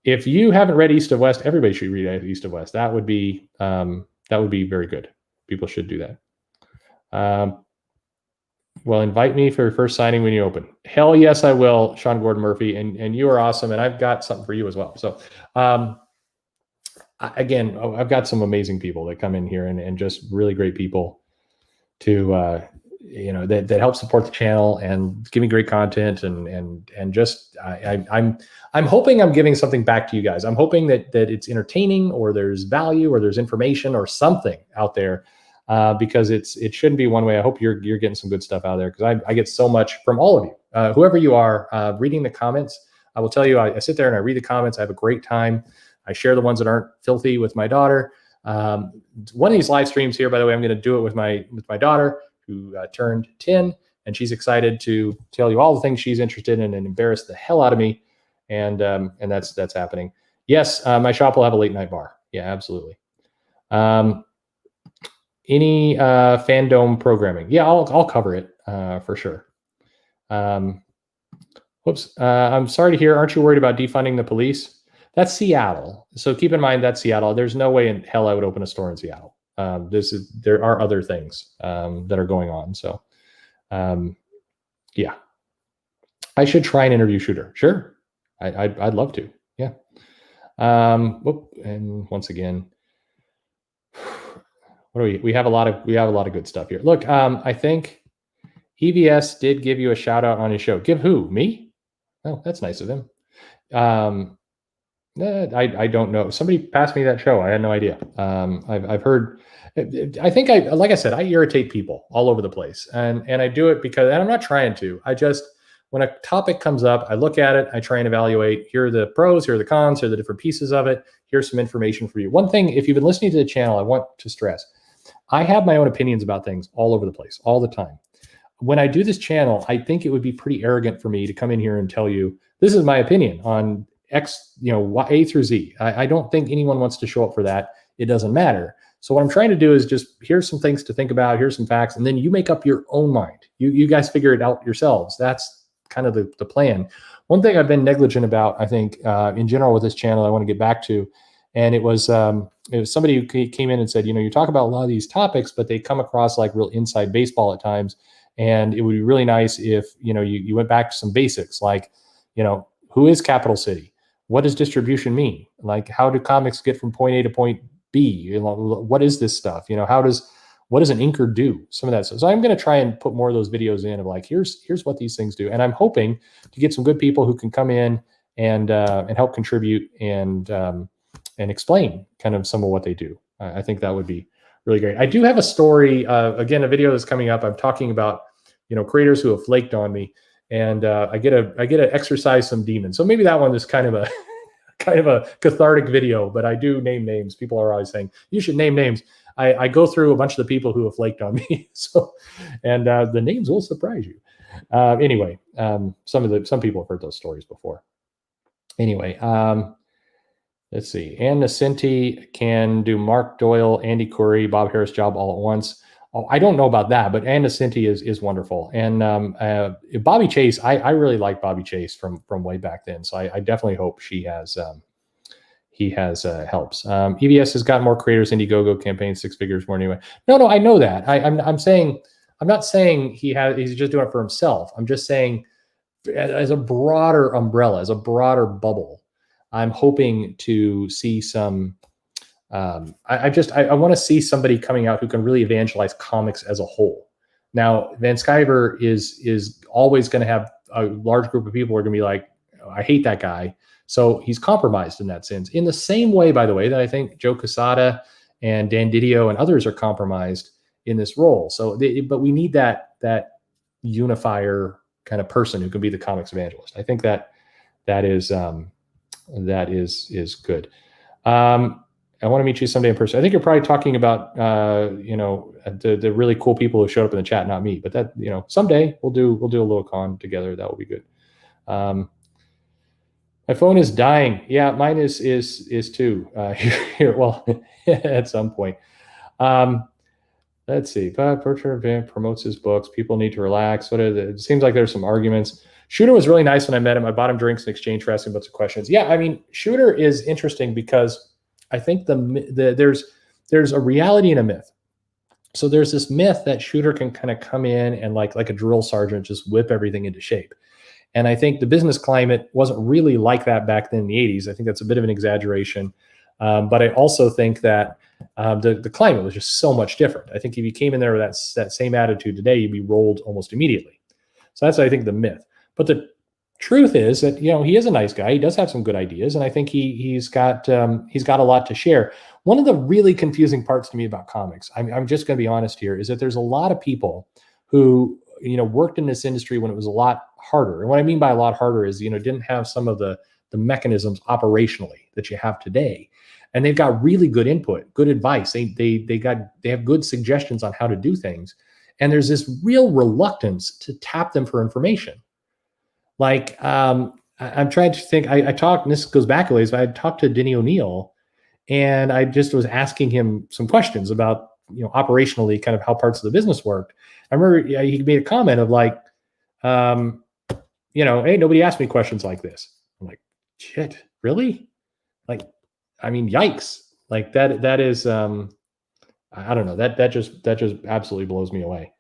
if you haven't read East of West, everybody should read East of West. That would be very good. People should do that. Well, invite me for your first signing when you open. Hell yes, I will, Sean Gordon Murphy, and you are awesome, and I've got something for you as well. So, again, I've got some amazing people that come in here and just really great people to that help support the channel and give me great content and just I'm hoping I'm giving something back to you guys. I'm hoping that it's entertaining, or there's value, or there's information or something out there. Because it shouldn't be one way. I hope you're getting some good stuff out there, because I get so much from all of you, whoever you are, reading the comments. I will tell you, I sit there and I read the comments. I have a great time. I share the ones that aren't filthy with my daughter. One of these live streams here, by the way, I'm going to do it with my daughter, who turned 10, and she's excited to tell you all the things she's interested in and embarrass the hell out of me. And that's happening. Yes, my shop will have a late night bar. Yeah, absolutely. Any fandom programming? Yeah, I'll cover it for sure. Whoops. I'm sorry to hear. Aren't you worried about defunding the police? That's Seattle. So keep in mind that's Seattle. There's no way in hell I would open a store in Seattle. There are other things that are going on. So yeah, I should try and interview Shooter. Sure, I'd love to. Yeah. And once again, what do we have a lot of good stuff here. Look, I think EVS did give you a shout out on his show. Give who? Me? Oh, that's nice of him. I don't know. Somebody passed me that show. I had no idea. I've heard. I think like I said, I irritate people all over the place, and I do it because, and I'm not trying to. I just, when a topic comes up, I look at it, I try and evaluate. Here are the pros, here are the cons, here are the different pieces of it. Here's some information for you. One thing, if you've been listening to the channel, I want to stress, I have my own opinions about things all over the place, all the time. When I do this channel, I think it would be pretty arrogant for me to come in here and tell you, this is my opinion on X, A through Z. I don't think anyone wants to show up for that. It doesn't matter. So what I'm trying to do is just, here's some things to think about, here's some facts, and then you make up your own mind. You guys figure it out yourselves. That's kind of the plan. One thing I've been negligent about, I think, in general with this channel, I want to get back to, and it was somebody who came in and said, you talk about a lot of these topics, but they come across like real inside baseball at times. And it would be really nice if, you went back to some basics, like, who is Capital City? What does distribution mean? Like, how do comics get from point A to point B? What is this stuff? What does an inker do? Some of that stuff. So I'm going to try and put more of those videos in of like, here's what these things do. And I'm hoping to get some good people who can come in and help contribute and explain kind of some of what they do. I think that would be really great. I do have a story, again, a video that's coming up. I'm talking about, creators who have flaked on me, and I get to exercise some demons. So maybe that one is kind of a cathartic video, but I do name names. People are always saying, you should name names. I go through a bunch of the people who have flaked on me. So, and the names will surprise you. Anyway, some people have heard those stories before. Anyway, let's see. Ann Nascenti can do Mark Doyle, Andy Curry, Bob Harris job all at once. Oh, I don't know about that, but Ann Nascenti is wonderful. And Bobby Chase, I really like Bobby Chase from way back then. So I definitely hope he has helps. EVS has got more creators, Indiegogo campaign, 6 figures more anyway. No, I know that. I'm not saying he's just doing it for himself. I'm just saying, as a broader umbrella, as a broader bubble, I'm hoping to see some. I want to see somebody coming out who can really evangelize comics as a whole. Now, Van Sciver is always going to have a large group of people who are going to be like, oh, I hate that guy. So he's compromised in that sense. In the same way, by the way, that I think Joe Quesada and Dan Didio and others are compromised in this role. So, but we need that unifier kind of person who can be the comics evangelist. I think that is good. I want to meet you someday in person. I think you're probably talking about the really cool people who showed up in the chat, not me. But that, someday we'll do a little con together. That will be good. My phone is dying. Yeah, mine is too. Here, well, at some point. Let's see. But Perch promotes his books. People need to relax. It seems like there's some arguments. Shooter was really nice when I met him. I bought him drinks in exchange for asking a bunch of questions. Yeah, I mean, Shooter is interesting because I think there's a reality and a myth. So there's this myth that Shooter can kind of come in and like a drill sergeant just whip everything into shape. And I think the business climate wasn't really like that back then in the 80s. I think that's a bit of an exaggeration. But I also think that the climate was just so much different. I think if you came in there with that same attitude today, you'd be rolled almost immediately. So that's, I think, the myth. But the truth is that, he is a nice guy. He does have some good ideas. And I think he's got a lot to share. One of the really confusing parts to me about comics, I'm just going to be honest here, is that there's a lot of people who, worked in this industry when it was a lot harder. And what I mean by a lot harder is, didn't have some of the mechanisms operationally that you have today. And they've got really good input, good advice. They have good suggestions on how to do things. And there's this real reluctance to tap them for information. Like, I'm trying to think, I talked, and this goes back a ways, but I talked to Denny O'Neil, and I just was asking him some questions about, operationally kind of how parts of the business worked. I remember he made a comment of like, hey, nobody asked me questions like this. I'm like, shit, really? Like, I mean, yikes. Like that is, I don't know, that just absolutely blows me away.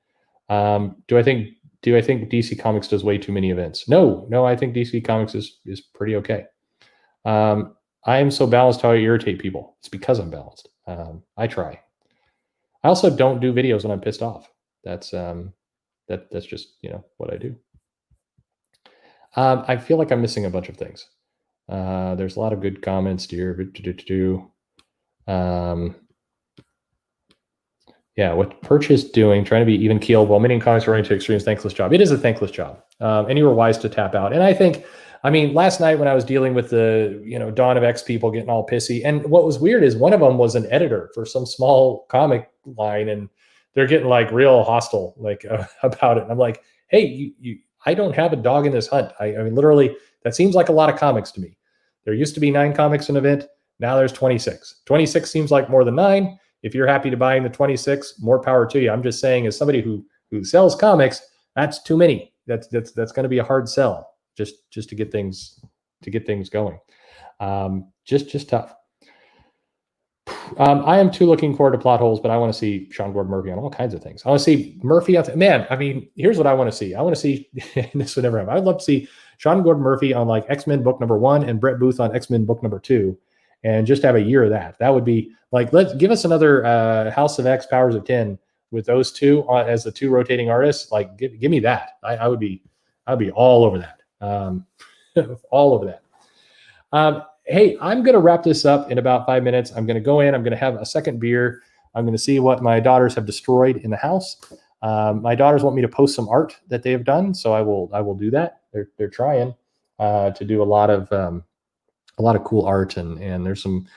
Do I think DC Comics does way too many events? No, I think DC Comics is pretty okay. I am so balanced how I irritate people. It's because I'm balanced. I try. I also don't do videos when I'm pissed off. That's just, what I do. I feel like I'm missing a bunch of things. There's a lot of good comments here. Yeah, what Perch is doing, trying to be even keeled while many comics are running to extremes, thankless job. It is a thankless job. And you were wise to tap out. And I think, last night when I was dealing with the, Dawn of X people getting all pissy, and what was weird is one of them was an editor for some small comic line, and they're getting like real hostile, like about it. And I'm like, hey, I don't have a dog in this hunt. I mean, literally, that seems like a lot of comics to me. There used to be 9 comics an event. Now there's 26. 26 seems like more than 9. If you're happy to buy in the 26, more power to you. I'm just saying, as somebody who sells comics, that's too many. That's going to be a hard sell just to get things going. Just tough. I am too looking forward to plot holes, but I want to see Sean Gordon Murphy on all kinds of things. I want to see Murphy on here's what I want to see. I want to see this would never happen. I'd love to see Sean Gordon Murphy on like X-Men book number 1 and Brett Booth on X-Men book number 2, and just have a year of that. That would be like, let's give us another House of X, Powers of 10 with those two as the 2 rotating artists. Like, give me that. I would be all over that. All over that. Hey, I'm going to wrap this up in about 5 minutes. I'm going to go in. I'm going to have a second beer. I'm going to see what my daughters have destroyed in the house. My daughters want me to post some art that they have done, so I will do that. They're trying to do a lot of cool art, and there's some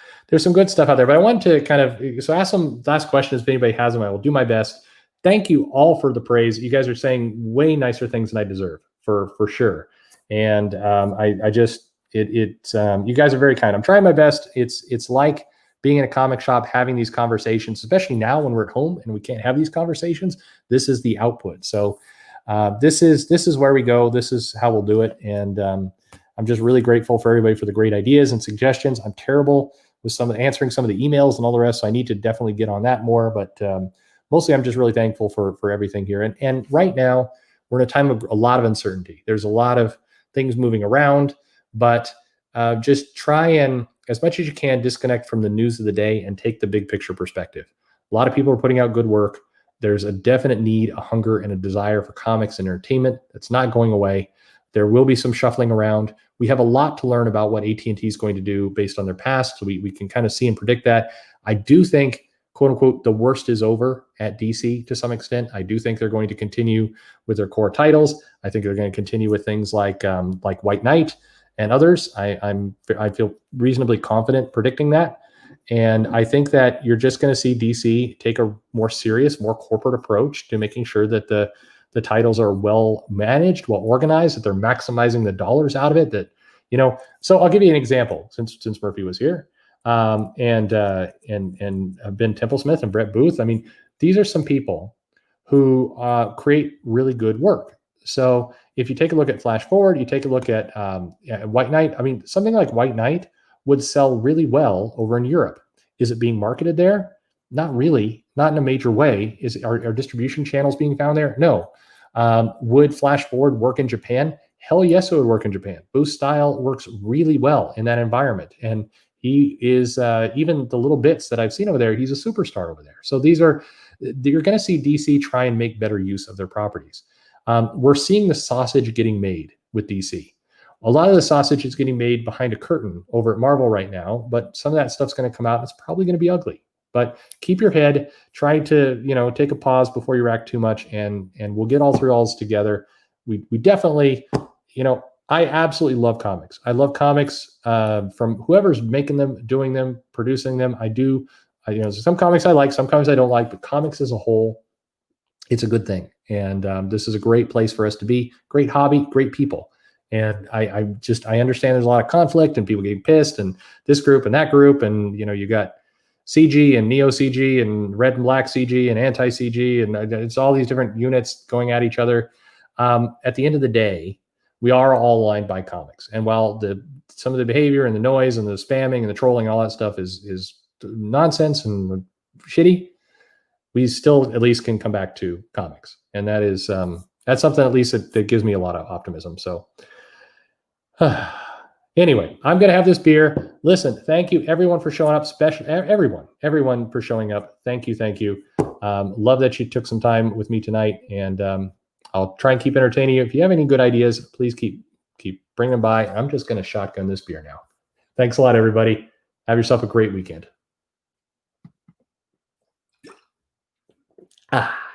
good stuff out there. But I want to kind of ask some last questions if anybody has them. I will do my best. Thank you all for the praise. You guys are saying way nicer things than I deserve, for sure. And you guys are very kind. I'm trying my best. It's like being in a comic shop, having these conversations, especially now when we're at home and we can't have these conversations. This is the output. So this is where we go. This is how we'll do it. And I'm just really grateful for everybody for the great ideas and suggestions. I'm terrible with answering some of the emails and all the rest, so I need to definitely get on that more. But mostly, I'm just really thankful for everything here. And right now, we're in a time of a lot of uncertainty. There's a lot of things moving around, but just try and, as much as you can, disconnect from the news of the day and take the big picture perspective. A lot of people are putting out good work. There's a definite need, a hunger, and a desire for comics and entertainment that's not going away. There will be some shuffling around. We have a lot to learn about what AT&T is going to do based on their past, so we can kind of see and predict that. I do think quote unquote, the worst is over at DC to some extent. I do think they're going to continue with their core titles. I think they're going to continue with things like White Knight and others. I feel reasonably confident predicting that. And I think that you're just going to see DC take a more serious, more corporate approach to making sure that the titles are well managed, well organized, that they're maximizing the dollars out of it. That, you know, so I'll give you an example since Murphy was here, and Ben Templesmith and Brett Booth. I mean, these are some people who create really good work. So if you take a look at Flash Forward, you take a look at White Knight. I mean, something like White Knight would sell really well over in Europe. Is it being marketed there? Not really, not in a major way. Are distribution channels being found there? No. Would Flash Forward work in Japan? Hell yes, it would work in Japan. Booth's style works really well in that environment. And he is, even the little bits that I've seen over there, he's a superstar over there. So you're going to see DC try and make better use of their properties. We're seeing the sausage getting made with DC. A lot of the sausage is getting made behind a curtain over at Marvel right now, but some of that stuff's going to come out. And it's probably going to be ugly. But keep your head. Try to take a pause before you react too much, and we'll get all through alls together. We definitely, I absolutely love comics. I love comics from whoever's making them, doing them, producing them. I do. Some comics I like, some comics I don't like, but comics as a whole, it's a good thing. And this is a great place for us to be. Great hobby, great people. And I understand there's a lot of conflict and people getting pissed and this group and that group. And, you got CG and Neo CG and red and black CG and anti CG. And it's all these different units going at each other. At the end of the day, we are all aligned by comics. And while some of the behavior and the noise and the spamming and the trolling, all that stuff is nonsense and shitty, we still at least can come back to comics. And that is, that's something at least that gives me a lot of optimism. So anyway, I'm going to have this beer. Listen, thank you everyone for showing up, especially everyone for showing up. Thank you. Love that you took some time with me tonight, and I'll try and keep entertaining you. If you have any good ideas, please keep bringing them by. I'm just going to shotgun this beer now. Thanks a lot, everybody. Have yourself a great weekend.